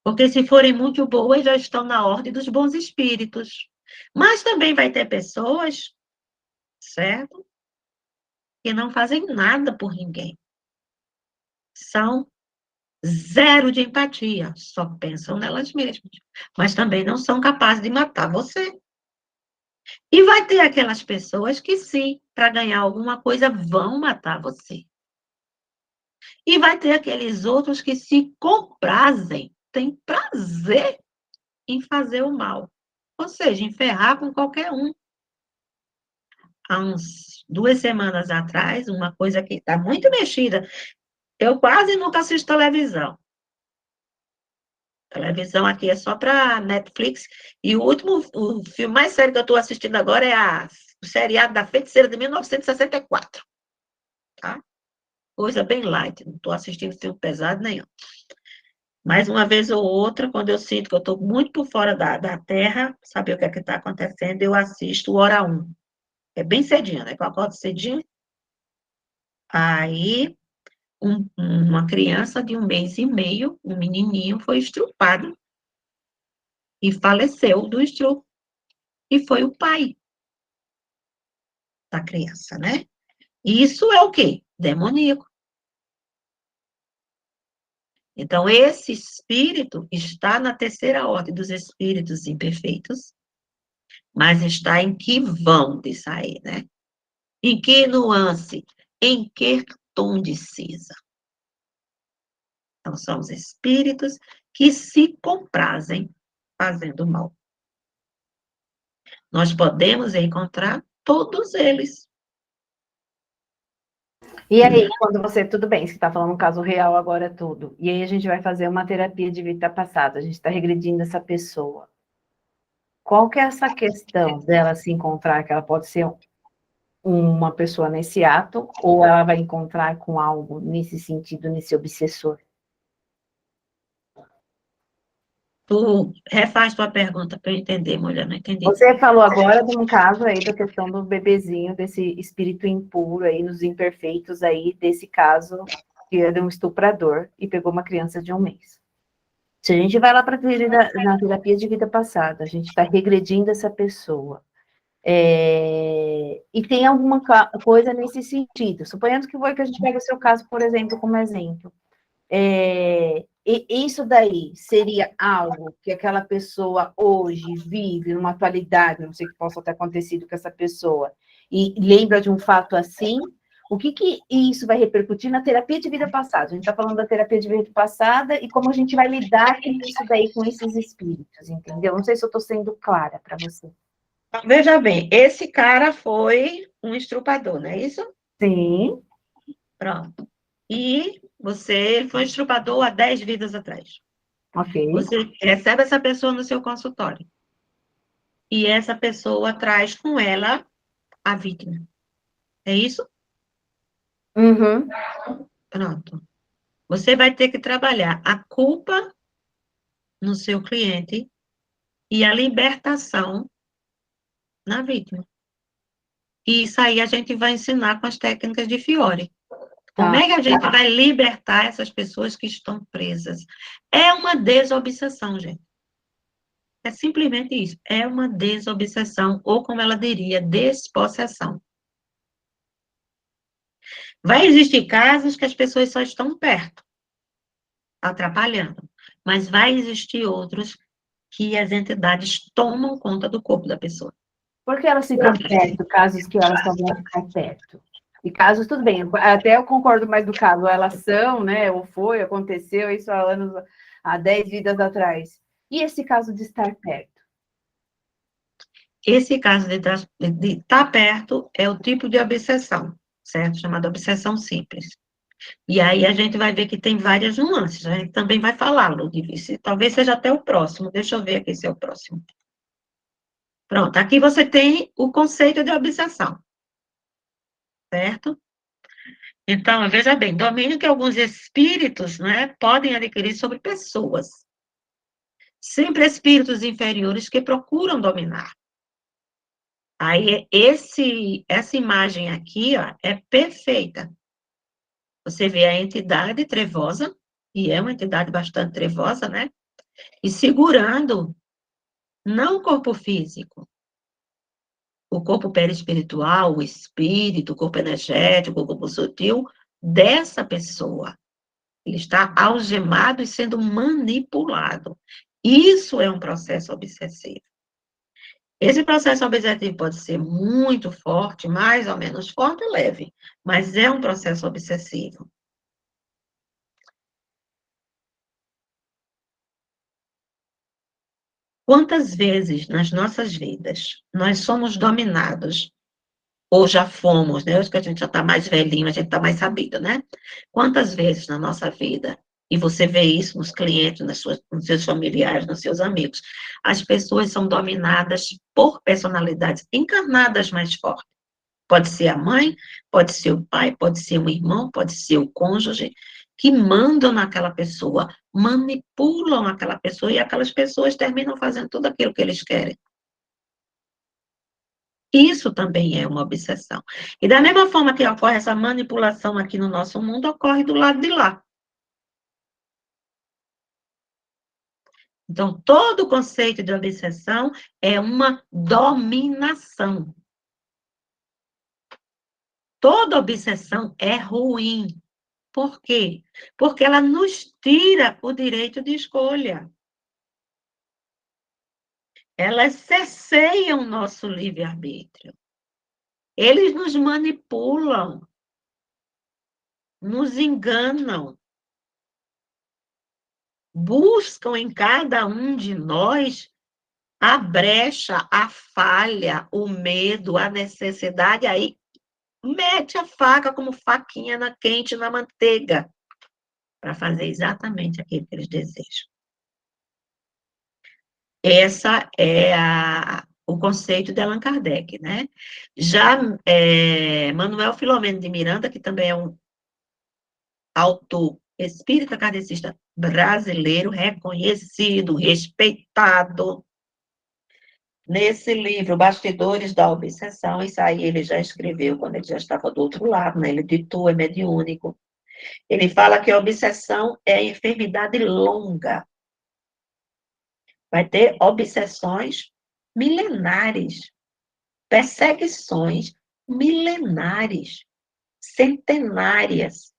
Porque se forem muito boas, já estão na ordem dos bons espíritos. Mas também vai ter pessoas, certo? Que não fazem nada por ninguém. São zero de empatia, só pensam nelas mesmas. Mas também não são capazes de matar você. E vai ter aquelas pessoas que, sim, para ganhar alguma coisa, vão matar você. E vai ter aqueles outros que se comprazem, têm prazer em fazer o mal. Ou seja, em ferrar com qualquer um. Há uns 2 semanas atrás, uma coisa que está muito mexida. Eu quase nunca assisto televisão. Televisão aqui é só para Netflix. E o filme mais sério que eu estou assistindo agora é o seriado da Feiticeira de 1964. Tá? Coisa bem light, não estou assistindo filme pesado nenhum. Mais uma vez ou outra, quando eu sinto que eu estou muito por fora da Terra, saber o que é que está acontecendo, eu assisto o Hora 1. É bem cedinho, né? Que eu acordo cedinho. Aí, uma criança de 1 mês e meio, um menininho, foi estrupado e faleceu do estrupo. E foi o pai da criança, né? Isso é o quê? Demoníaco. Então, esse espírito está na terceira ordem dos espíritos imperfeitos, mas está em que vão de sair, né? Em que nuance? Em que tom de cinza? Então, são os espíritos que se comprazem fazendo mal. Nós podemos encontrar todos eles. E aí, quando você, tudo bem, você está falando um caso real agora tudo, e aí a gente vai fazer uma terapia de vida passada, a gente está regredindo essa pessoa. Qual que é essa questão dela se encontrar, que ela pode ser uma pessoa nesse ato, ou ela vai encontrar com algo nesse sentido, nesse obsessor? Tu refaz tua pergunta para eu entender, mulher, não entendi. Você falou agora de um caso aí da questão do bebezinho, desse espírito impuro aí, nos imperfeitos aí, desse caso que é de um estuprador e pegou uma criança de 1 mês. Se a gente vai lá para na terapia de vida passada, a gente está regredindo essa pessoa. E tem alguma coisa nesse sentido. Suponhamos que a gente pega o seu caso, por exemplo, como exemplo. E isso daí seria algo que aquela pessoa hoje vive, numa atualidade, não sei o que possa ter acontecido com essa pessoa, e lembra de um fato assim, o que isso vai repercutir na terapia de vida passada? A gente está falando da terapia de vida passada e como a gente vai lidar com isso daí, com esses espíritos, entendeu? Não sei se eu estou sendo clara para você. Veja bem, esse cara foi um estrupador, não é isso? Sim. Pronto. E ele foi um estrupador há 10 vidas atrás. Ok. Você recebe essa pessoa no seu consultório. E essa pessoa traz com ela a vítima. É isso? Uhum. Pronto. Você vai ter que trabalhar a culpa no seu cliente e a libertação na vítima. E isso aí a gente vai ensinar com as técnicas de Fiore. Como é que a gente vai libertar essas pessoas que estão presas? É uma desobsessão, gente. É simplesmente isso. É uma desobsessão, ou como ela diria, despossessão. Vai existir casos que as pessoas só estão perto, atrapalhando. Mas vai existir outros que as entidades tomam conta do corpo da pessoa. Por que elas ficam perto, casos que elas só vão ficar perto? E casos, tudo bem, até eu concordo mais do caso, elas são, né, ou foi, aconteceu isso há 10 vidas atrás. E esse caso de estar perto? Esse caso de estar perto é o tipo de obsessão, certo? Chamada obsessão simples. E aí a gente vai ver que tem várias nuances. A gente também vai falar, Ludwig. Talvez seja até o próximo. Deixa eu ver aqui se é o próximo. Pronto, aqui você tem o conceito de obsessão. Certo? Então, veja bem, domínio que alguns espíritos, né, podem adquirir sobre pessoas. Sempre espíritos inferiores que procuram dominar. Aí, essa imagem aqui, ó, é perfeita. Você vê a entidade trevosa, e é uma entidade bastante trevosa, né? E segurando, não o corpo físico, o corpo perispiritual, o espírito, o corpo energético, o corpo sutil dessa pessoa. Ele está algemado e sendo manipulado. Isso é um processo obsessivo. Esse processo obsessivo pode ser muito forte, mais ou menos forte ou leve, mas é um processo obsessivo. Quantas vezes nas nossas vidas nós somos dominados, ou já fomos, né? Acho que a gente já está mais velhinho, a gente está mais sabido, né? Quantas vezes na nossa vida, e você vê isso nos clientes, nos seus familiares, nos seus amigos, as pessoas são dominadas por personalidades encarnadas mais fortes. Pode ser a mãe, pode ser o pai, pode ser o irmão, pode ser o cônjuge, que mandam naquela pessoa, manipulam aquela pessoa, e aquelas pessoas terminam fazendo tudo aquilo que eles querem. Isso também é uma obsessão. E da mesma forma que ocorre essa manipulação aqui no nosso mundo, ocorre do lado de lá. Então, todo o conceito de obsessão é uma dominação. Toda obsessão é ruim. Por quê? Porque ela nos tira o direito de escolha. Elas cerceiam nosso livre-arbítrio. Eles nos manipulam, nos enganam, buscam em cada um de nós a brecha, a falha, o medo, a necessidade, aí mete a faca como faquinha na quente, na manteiga, para fazer exatamente aquilo que eles desejam. Essa é o conceito de Allan Kardec, né? Já Manuel Filomeno de Miranda, que também é um autor espírita kardecista brasileiro, reconhecido, respeitado, nesse livro, Bastidores da Obsessão, isso aí ele já escreveu quando ele já estava do outro lado, né? Ele ditou, é mediúnico. Ele fala que a obsessão é enfermidade longa. Vai ter obsessões milenares, perseguições milenares, centenárias.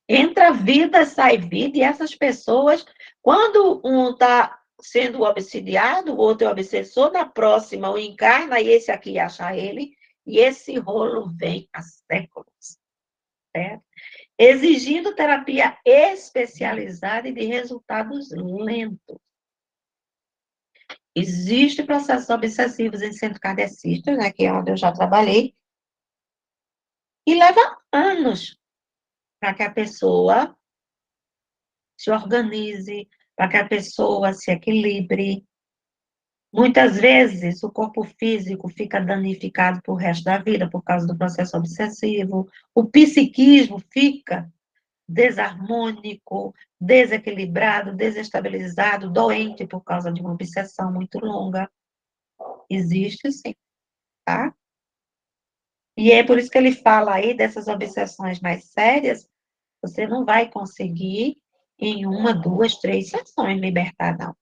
Entra vida, sai vida, e essas pessoas, quando um está sendo obsidiado, o outro é obsessor, na próxima o encarna, e esse aqui acha ele, e esse rolo vem há séculos, certo? Exigindo terapia especializada e de resultados lentos. Existem processos obsessivos em centro kardecistas, né, que é onde eu já trabalhei, e leva anos para que a pessoa se organize, para que a pessoa se equilibre. Muitas vezes, o corpo físico fica danificado pro resto da vida por causa do processo obsessivo, o psiquismo fica desarmônico, desequilibrado, desestabilizado, doente por causa de uma obsessão muito longa. Existe sim, tá? E é por isso que ele fala aí dessas obsessões mais sérias, você não vai conseguir em uma, duas, três sessões libertar, não.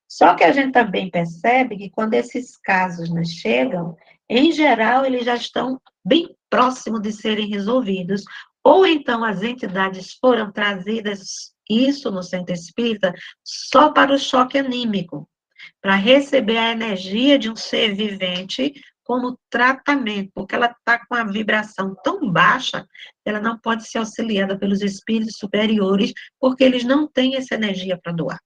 Só que a gente também percebe que quando esses casos nos chegam, em geral, eles já estão bem próximos de serem resolvidos, ou então as entidades foram trazidas, isso no centro espírita, só para o choque anímico, para receber a energia de um ser vivente como tratamento, porque ela está com a vibração tão baixa, ela não pode ser auxiliada pelos espíritos superiores, porque eles não têm essa energia para doar.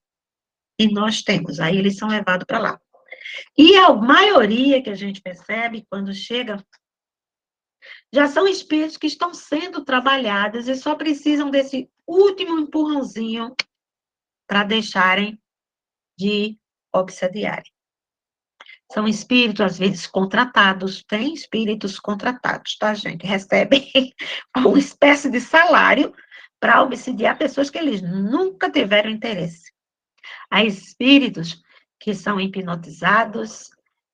E nós temos, aí eles são levados para lá. E a maioria que a gente percebe, quando chega, já são espíritos que estão sendo trabalhados e só precisam desse último empurrãozinho para deixarem de obsediarem. São espíritos, às vezes, contratados, tem espíritos contratados, tá, gente? Recebem uma espécie de salário para obsidiar pessoas que eles nunca tiveram interesse. Há espíritos que são hipnotizados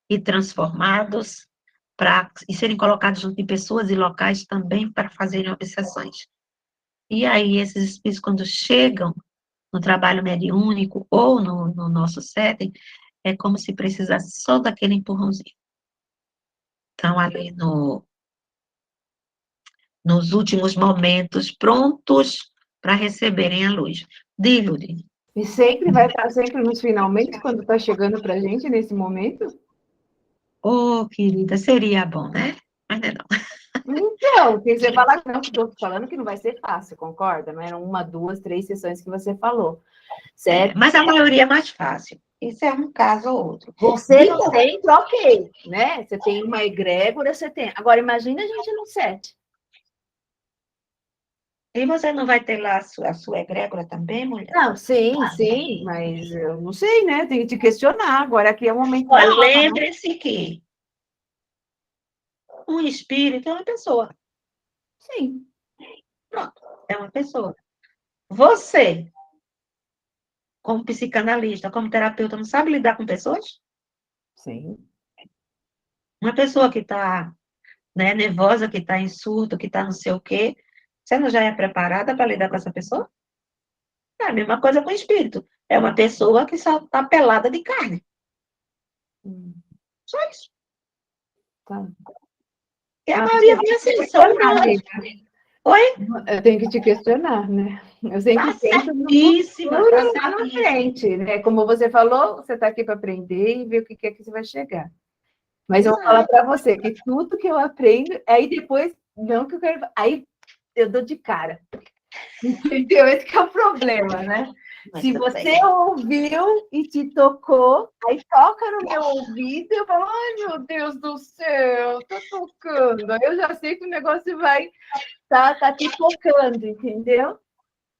e transformados e serem colocados junto de pessoas e locais também para fazerem obsessões. E aí, esses espíritos, quando chegam no trabalho mediúnico ou no nosso setting, é como se precisasse só daquele empurrãozinho. Estão ali nos últimos momentos, prontos para receberem a luz. Diludi. E sempre vai estar sempre nos finalmente, quando está chegando para a gente nesse momento? Oh, querida, seria bom, né? Mas não é não. Então, se você falar que não, estou falando que não vai ser fácil, concorda? Não eram uma, duas, três sessões que você falou, certo? Mas a maioria é mais fácil. Isso é um caso ou outro. Você no centro, ok, né? Você tem uma egrégora, você tem. Agora, imagina a gente no set. E você não vai ter lá a sua egrégora também, mulher? Não, sim, mas eu não sei, né? Tem que te questionar. Agora aqui é o momento. Olha, lembre-se que um espírito é uma pessoa. Sim. Pronto, é uma pessoa. Você, como psicanalista, como terapeuta, não sabe lidar com pessoas? Sim. Uma pessoa que está, né, nervosa, que está em surto, que está não sei o quê, você não já é preparada para lidar com essa pessoa? É a mesma coisa com o espírito. É uma pessoa que só está pelada de carne. Só isso. Tá. E a maioria vem assim, são Oi? Eu tenho que te questionar, né? Eu sempre Tá penso no certíssima, tá futuro lá na certíssima. frente, né? Como você falou, você está aqui para aprender e ver o que é que você vai chegar. Mas eu vou falar Exato. para você que tudo que eu aprendo, aí depois, não que eu quero. Aí eu dou de cara. Entendeu? Esse que é o problema, né? Mas Se tudo bem. você ouviu e te tocou, aí toca no meu ouvido e eu falo, ai meu Deus do céu, tá tocando. Aí eu já sei que o negócio vai tá pipocando, entendeu?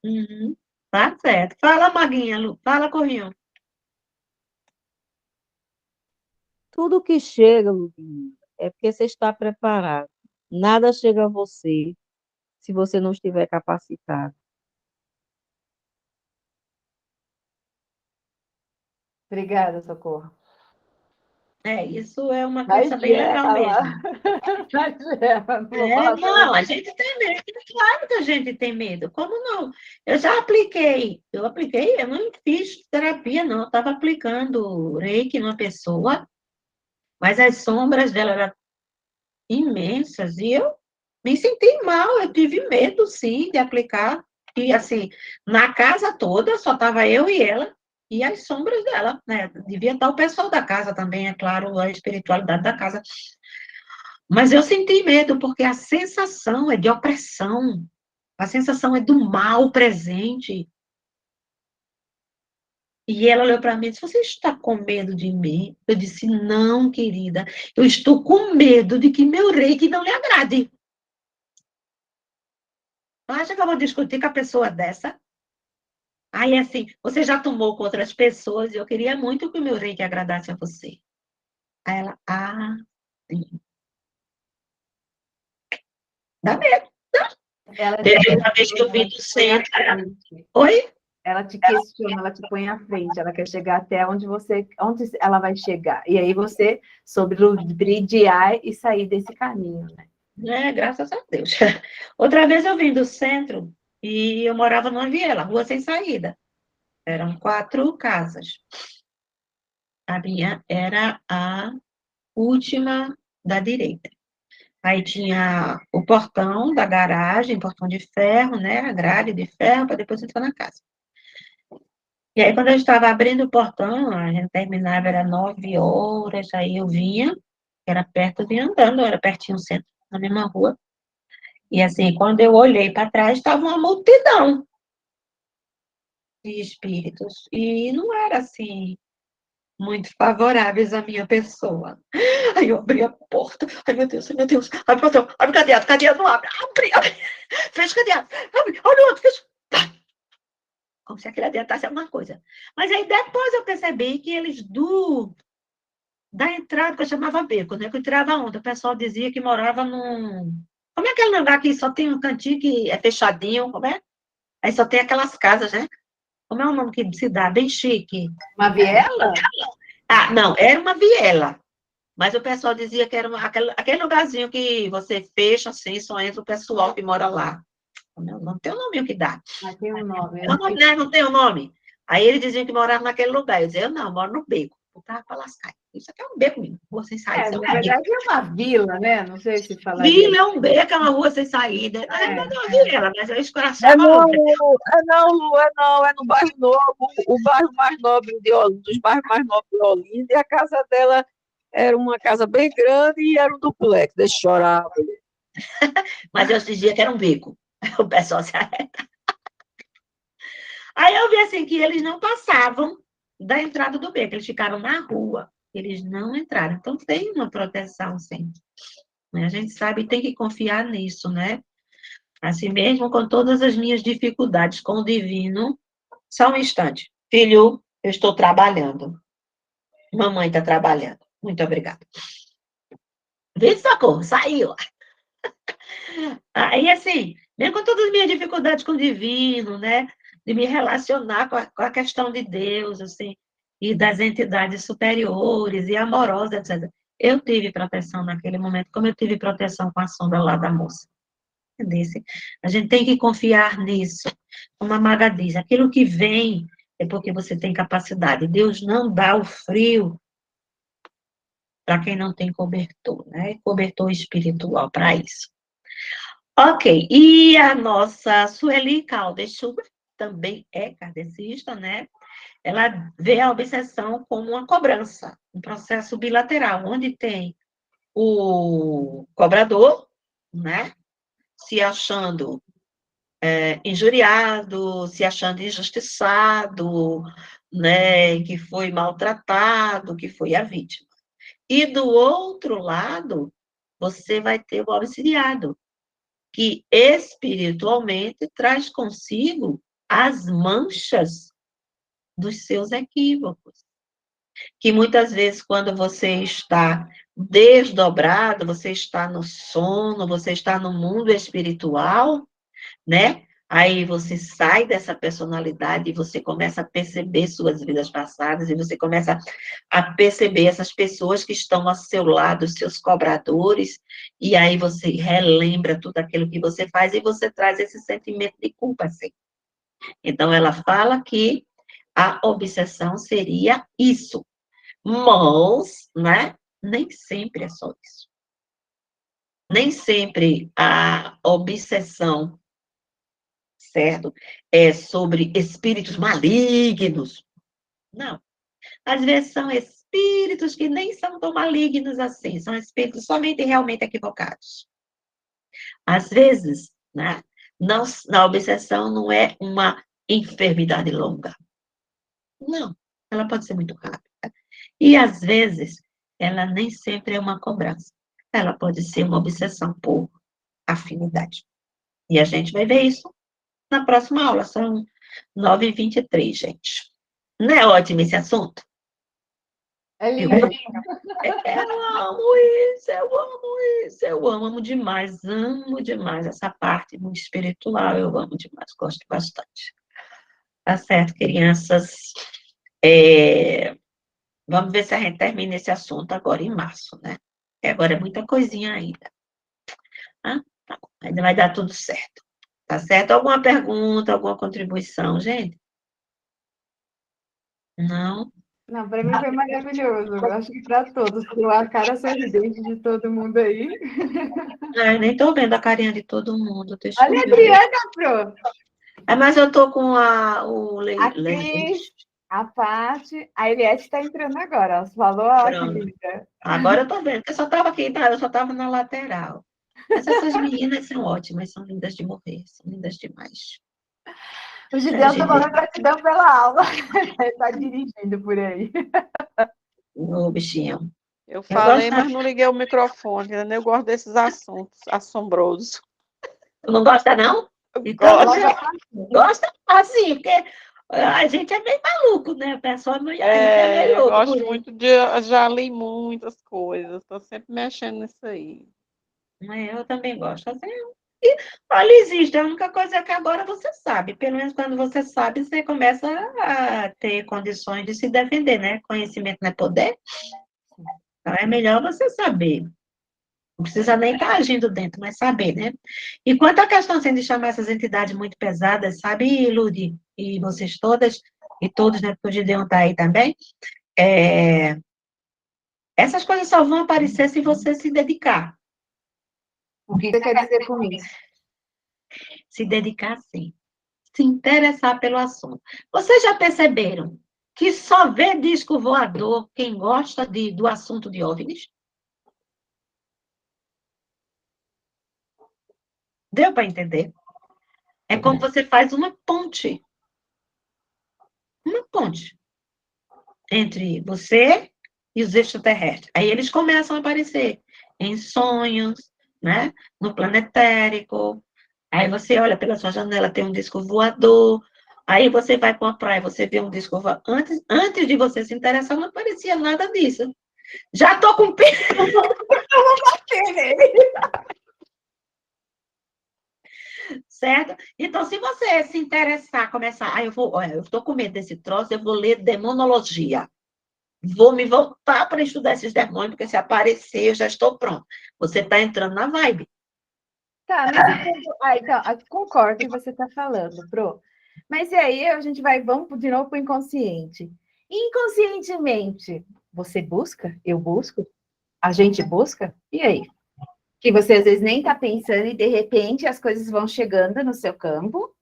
Uhum. Tá certo. Fala, Maguinha, Lu. Fala, Corrinho. Tudo que chega, Ludmila, é porque você está preparado. Nada chega a você se você não estiver capacitado. Obrigada, Socorro. Isso é uma coisa bem legal Magela, mesmo. Magela, não vou falar Não, a gente tem medo. Claro que a gente tem medo. Como não? Eu já apliquei. Eu não fiz terapia, não. Eu estava aplicando reiki numa pessoa, mas as sombras dela eram imensas e eu me senti mal. Eu tive medo, sim, de aplicar. E, assim, na casa toda só estava eu e ela e as sombras dela, né? Devia estar o pessoal da casa também, é claro, a espiritualidade da casa. Mas eu senti medo, porque a sensação é de opressão, a sensação é do mal presente. E ela olhou para mim e disse: Você está com medo de mim? Eu disse: Não, querida, eu estou com medo de que meu reiki não lhe agrade. Acha que eu vou discutir com a pessoa dessa? Aí, assim, você já tomou com outras pessoas e eu queria muito que o meu reiki agradasse a você. Aí ela: sim. Dá medo. ela te Teve uma vez que eu questiona, vim ela do te põe à centro. frente. Oi? Ela te questiona, ela te põe à frente, ela quer chegar até onde ela vai chegar. E aí você sobre ludibriar e sair desse caminho, né? Graças a Deus. Outra vez eu vim do centro e eu morava numa viela, rua sem saída. Eram 4 casas. A minha era a última da direita. Aí tinha o portão da garagem, portão de ferro, né? A grade de ferro, para depois entrar na casa. E aí, quando eu estava abrindo o portão, a gente terminava, era 9 horas, aí eu vinha, era perto, eu vinha andando, era pertinho do centro, na mesma rua. E assim, quando eu olhei para trás, estava uma multidão de espíritos. E não era assim, muito favoráveis à minha pessoa. Aí eu abri a porta. Ai, meu Deus, ai, meu Deus. Abre o portão, abre o cadeado não abre. Abre. Fecha o cadeado. Abre, olha o outro, fecha. Como se aquele adiantasse alguma coisa. Mas aí depois eu percebi que eles da entrada, que eu chamava beco, né? Que eu tirava onda. O pessoal dizia que morava num. Como é aquele lugar que só tem um cantinho que é fechadinho? Como é? Aí só tem aquelas casas, né? Como é o nome que se dá? Bem chique. Uma viela? Não, era uma viela. Mas o pessoal dizia que era aquele lugarzinho que você fecha assim, só entra o pessoal que mora lá. Não tem o nome que dá. Ah, tem um nome. Não, né? Não tem o nome. Aí eles diziam que moravam naquele lugar. Eu dizia, eu não, eu moro no beco. Eu tava para lascar. Isso aqui é um beco mesmo. Rua sem saída. Isso é Na um beco. verdade é uma vila, né? Não sei se falaria. Vila é um beco, é uma rua sem saída. Na realidade é uma viela, mas eu É escrachava a não, outra. é não, Lu, é no bairro Novo, o bairro mais nobre de Olinda, dos bairros mais nobres de Olinda, e a casa dela era uma casa bem grande e era um duplex, deixa eu chorar. Mas eu dizia que era um beco. O pessoal se arreta. Aí eu vi assim que eles não passavam da entrada do beco, eles ficaram na rua. Eles não entraram. Então tem uma proteção, sim. Né? A gente sabe e tem que confiar nisso, né? Assim mesmo, com todas as minhas dificuldades com o divino. Só um instante. Filho, eu estou trabalhando. Mamãe está trabalhando. Muito obrigada. Vê, socorro, saiu. Aí, assim, mesmo com todas as minhas dificuldades com o divino, né? De me relacionar com a questão de Deus, assim, e das entidades superiores e amorosas, etc. Eu tive proteção naquele momento, como eu tive proteção com a sombra lá da moça. Entendesse? A gente tem que confiar nisso. Como a Maga diz, aquilo que vem é porque você tem capacidade. Deus não dá o frio para quem não tem cobertor, né? Cobertor espiritual para isso. Ok, e a nossa Sueli Caldas Schubert também é kardecista, né? Ela vê a obsessão como uma cobrança, um processo bilateral, onde tem o cobrador, né? Se achando injuriado, se achando injustiçado, né? Que foi maltratado, que foi a vítima. E do outro lado, você vai ter o auxiliado, que espiritualmente traz consigo as manchas dos seus equívocos. Que muitas vezes, quando você está desdobrado, você está no sono, você está no mundo espiritual, né? Aí você sai dessa personalidade e você começa a perceber suas vidas passadas e você começa a perceber essas pessoas que estão ao seu lado, os seus cobradores, e aí você relembra tudo aquilo que você faz e você traz esse sentimento de culpa, assim. Então, ela fala que a obsessão seria isso, mas, né, nem sempre é só isso. Nem sempre a obsessão, certo, é sobre espíritos malignos. Não. Às vezes são espíritos que nem são tão malignos assim, são espíritos somente realmente equivocados. Às vezes, né, não, a obsessão não é uma enfermidade longa. Não, ela pode ser muito rápida. E, às vezes, ela nem sempre é uma cobrança. Ela pode ser uma obsessão por afinidade. E a gente vai ver isso na próxima aula. São 9h23, gente. Não é ótimo esse assunto? É Eu, lindo. eu amo isso, eu amo isso, eu amo demais essa parte muito espiritual, eu amo demais, gosto bastante. Tá certo, crianças? Vamos ver se a gente termina esse assunto agora em março, né? Porque agora é muita coisinha ainda. Ah, tá bom. Ainda vai dar tudo certo. Tá certo? Alguma pergunta, alguma contribuição, gente? Não? Não, para mim foi maravilhoso. Eu acho que para todos, pela cara sorridente de todo mundo aí. Ah, eu nem tô vendo a carinha de todo mundo, deixa Olha eu a ver. Adriana, Pro. Mas eu tô com o A Cris, a Paty, a Eliette está entrando agora. Ela falou, ó, que Pronto. linda. Agora eu tô vendo, porque eu só tava aqui, tá? Eu só tava na lateral. Mas essas meninas são ótimas, são lindas de morrer, são lindas demais. O É, Gideão gente, tomando gratidão pela aula. Ele está dirigindo por aí. o bichinho. Eu Eu falei, gosto, mas não liguei o microfone, né? Eu gosto desses assuntos assombrosos. não gosta, não? Eu Então você gosto. gosta assim, porque a gente é meio maluco, né? O pessoal, a gente é meio Eu louco gosto por isso. muito de. Já li muitas coisas, estou sempre mexendo nisso aí. Eu também gosto. Assim, e, olha, existe. A única coisa é que agora você sabe. Pelo menos quando você sabe, você começa a ter condições de se defender, né? Conhecimento não é poder. Então é melhor você saber. Não precisa nem estar agindo dentro, mas saber, né? E quanto à questão assim, de chamar essas entidades muito pesadas, sabe, Ludi? E vocês todas, e todos, né? Porque o Gideon está aí também. Essas coisas só vão aparecer se você se dedicar. O que você quer dizer com isso? Se dedicar, sim. Se interessar pelo assunto. Vocês já perceberam que só vê disco voador quem gosta do assunto de OVNIs? Deu para entender? É como você faz uma ponte entre você e os extraterrestres. Aí eles começam a aparecer em sonhos, né? No planetérico. Aí você olha pela sua janela, tem um disco voador. Aí você vai para uma praia, você vê um disco voador. Antes de você se interessar, não aparecia nada disso. Já tô com pena. Certo? Então, se você se interessar, começar, olha, eu estou com medo desse troço, eu vou ler demonologia. Vou me voltar para estudar esses demônios, porque se aparecer, eu já estou pronto. Você está entrando na vibe. Tá, mas então, concordo com o que você está falando, Pro. Mas e aí a gente vamos de novo para o inconsciente. Inconscientemente, você busca? Eu busco? A gente busca? E aí? Que você às vezes nem está pensando e de repente as coisas vão chegando no seu campo.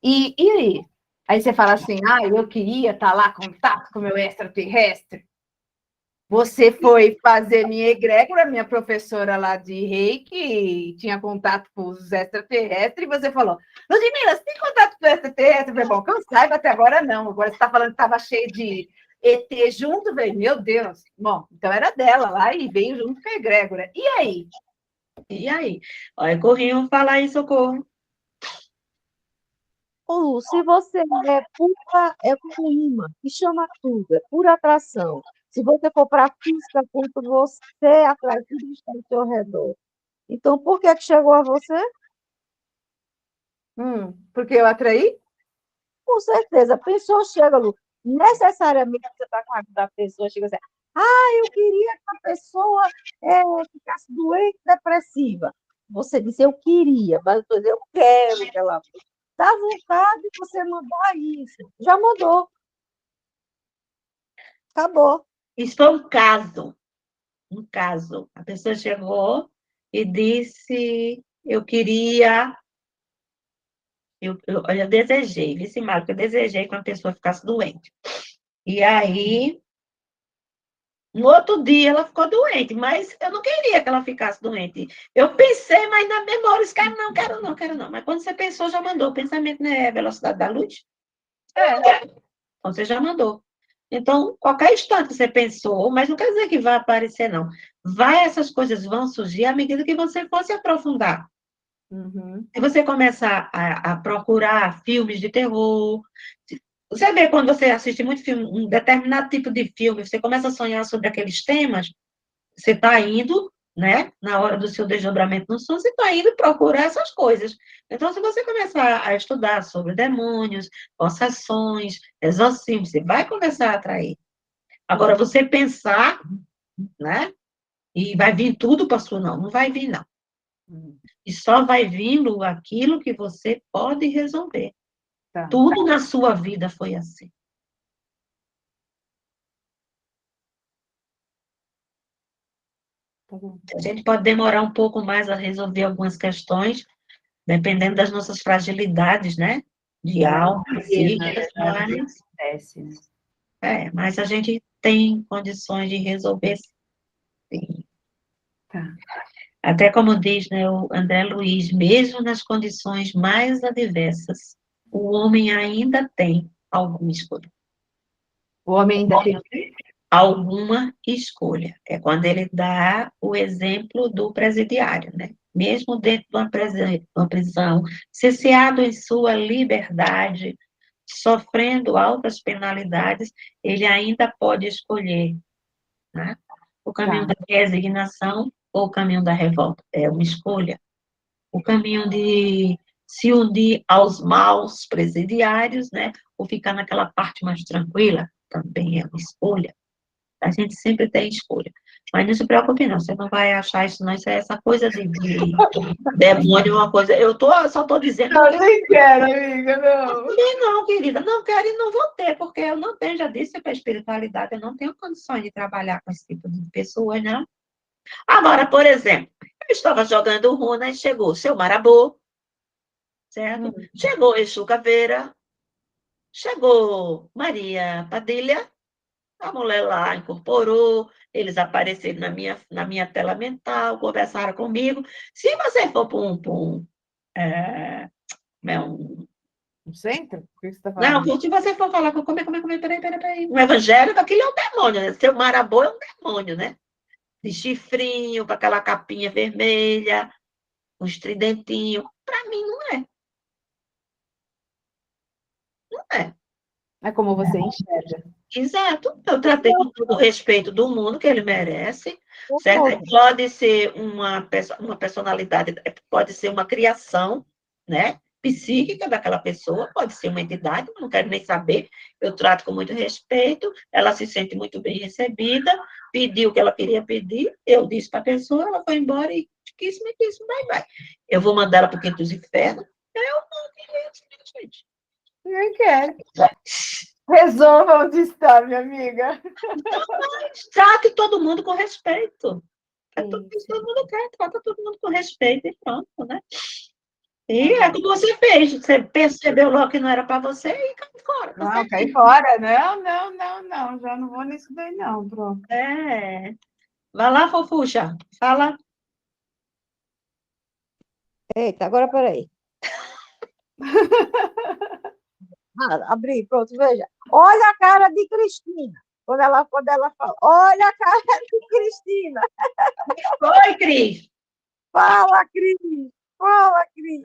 E aí? Aí você fala assim, eu queria estar lá em contato com o meu extraterrestre. Você foi fazer minha egrégora, minha professora lá de Reiki, tinha contato com os extraterrestres, e você falou, Ludmila, você tem contato com o extraterrestre? Eu falei, bom, que eu saiba até agora não. Agora você está falando que estava cheio de ET junto, eu falei, meu Deus. Bom, então era dela lá e veio junto com a egrégora. E aí? E aí? Olha, corriam falar em socorro. Ô, Lu, se você é como imã, que chama tudo, é pura atração. Se você for para a física quanto você atrai tudo que está ao seu redor. Então, por que que chegou a você? Porque eu atraí? Com certeza. A pessoa chega, Lu, necessariamente você está com a vida da pessoa, chega assim, eu queria que a pessoa ficasse doente, depressiva. Você disse, eu queria, mas eu estou dizendo, eu quero que ela dá vontade de você mandar isso. Já mandou. Acabou. Isso foi um caso. Um caso. A pessoa chegou e disse, eu queria... Eu desejei, vice Marco, eu desejei que uma pessoa ficasse doente. E aí, no outro dia, ela ficou doente, mas eu não queria que ela ficasse doente. Eu pensei, mas na memória, os caras, não, quero não, quero não. Mas quando você pensou, já mandou. O pensamento não é a velocidade da luz? Então, você já mandou. Então, qualquer instante que você pensou, mas não quer dizer que vai aparecer, não. Essas coisas vão surgir à medida que você for se aprofundar. Se você começar a procurar filmes de terror, você vê quando você assiste muito filme, um determinado tipo de filme, você começa a sonhar sobre aqueles temas, você está indo, né, na hora do seu desdobramento no sonho, você está indo procurar essas coisas. Então, se você começar a estudar sobre demônios, possessões, exorcismo, você vai começar a atrair. Agora, você pensar, né, e vai vir tudo para sua, não vai vir, não. E só vai vindo aquilo que você pode resolver. Tá. Tudo na sua vida foi assim. A gente pode demorar um pouco mais a resolver algumas questões, dependendo das nossas fragilidades, né? De alma, psíquicas, mas a gente tem condições de resolver, sim. Tá. Até como diz, né, o André Luiz, mesmo nas condições mais adversas, o homem ainda tem alguma escolha. O homem ainda tem Alguma escolha. É quando ele dá o exemplo do presidiário, né? Mesmo dentro de uma prisão, cerceado em sua liberdade, sofrendo altas penalidades, ele ainda pode escolher, né? O caminho da resignação ou o caminho da revolta. É uma escolha. O caminho de se unir aos maus presidiários, né? Ou ficar naquela parte mais tranquila, também é uma escolha. A gente sempre tem escolha. Mas não se preocupe, não. Você não vai achar isso, não. Isso é essa coisa de demônio, uma coisa. Só estou dizendo. Não, nem quero, amiga, não. Não, querida, não quero e não vou ter, porque eu não tenho, já disse para a espiritualidade, eu não tenho condições de trabalhar com esse tipo de pessoas, não. Agora, por exemplo, eu estava jogando runa e chegou o seu Marabô, certo? Chegou Exu Caveira, chegou Maria Padilha, a mulher lá incorporou, eles apareceram na minha tela mental, conversaram comigo. Se você for para No centro? O que você está não, falando? se você for falar com peraí. Um evangélico, aquilo é um demônio, né? Seu marabô é um demônio, né? De chifrinho, com aquela capinha vermelha, um estridentinho. Para mim, não é. Não é. É como você enxerga. Exato. Eu tratei com todo o respeito do mundo que ele merece, certo? Pode ser uma personalidade, pode ser uma criação, né? Psíquica daquela pessoa, pode ser uma entidade, não quero nem saber. Eu trato com muito respeito, ela se sente muito bem recebida, pediu o que ela queria pedir, eu disse para a pessoa, ela foi embora e quis, vai. Eu vou mandar ela para o quinto dos infernos? Eu não queria, simplesmente. Nem quero. Resolva onde está, minha amiga. Trate todo mundo com respeito. É tudo isso que todo mundo quer, trata todo mundo com respeito e pronto, né? E Tá é bom. como você fez, você percebeu logo que não era para você e caiu fora. Tá Não, cai certinho. fora. Não. Já não vou nisso daí, não. Pronto. É. Vai lá, fofucha. Fala. Eita, agora peraí. Ah, abri, pronto, veja. Olha a cara de Cristina. Quando ela fala, olha a cara de Cristina. Oi, Cris. Fala, Cris. Fala, Cris.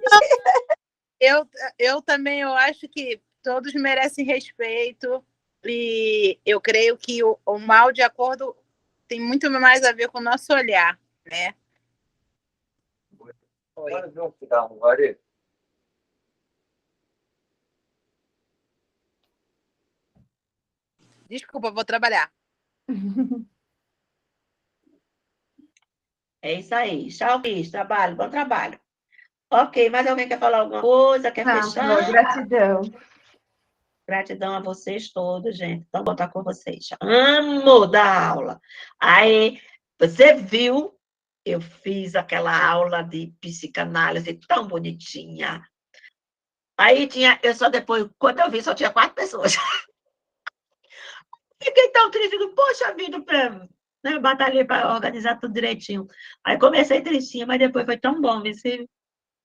Eu também eu acho que todos merecem respeito e eu creio que o mal de acordo tem muito mais a ver com o nosso olhar, né? Oi. Desculpa, vou trabalhar. É isso aí. Tchau, Cris. Trabalho, bom trabalho. Ok, mais alguém quer falar alguma coisa? Quer Não, fechar? gratidão. Gratidão a vocês todos, gente. Então, vou estar com vocês. Amo dar aula. Aí, você viu, eu fiz aquela aula de psicanálise tão bonitinha. Aí eu só depois, quando eu vi, só tinha 4 pessoas. Fiquei tão triste, digo, poxa vida, né, eu batalhei para organizar tudo direitinho. Aí comecei tristinha, mas depois foi tão bom, viu?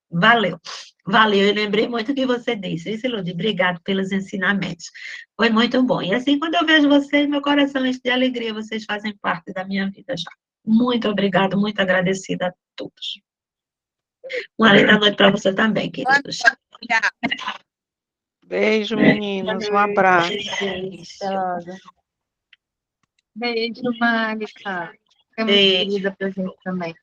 Valeu. Valeu, eu lembrei muito o que você disse, isso, Ludi, obrigado pelos ensinamentos. Foi muito bom. E assim, quando eu vejo vocês, meu coração enche de alegria, vocês fazem parte da minha vida já. Muito obrigado, muito agradecida a todos. Uma linda noite para você também, queridos. Beijo, meninos. Um abraço. Beijo, Magda. É muito Beijo. querida pra gente também.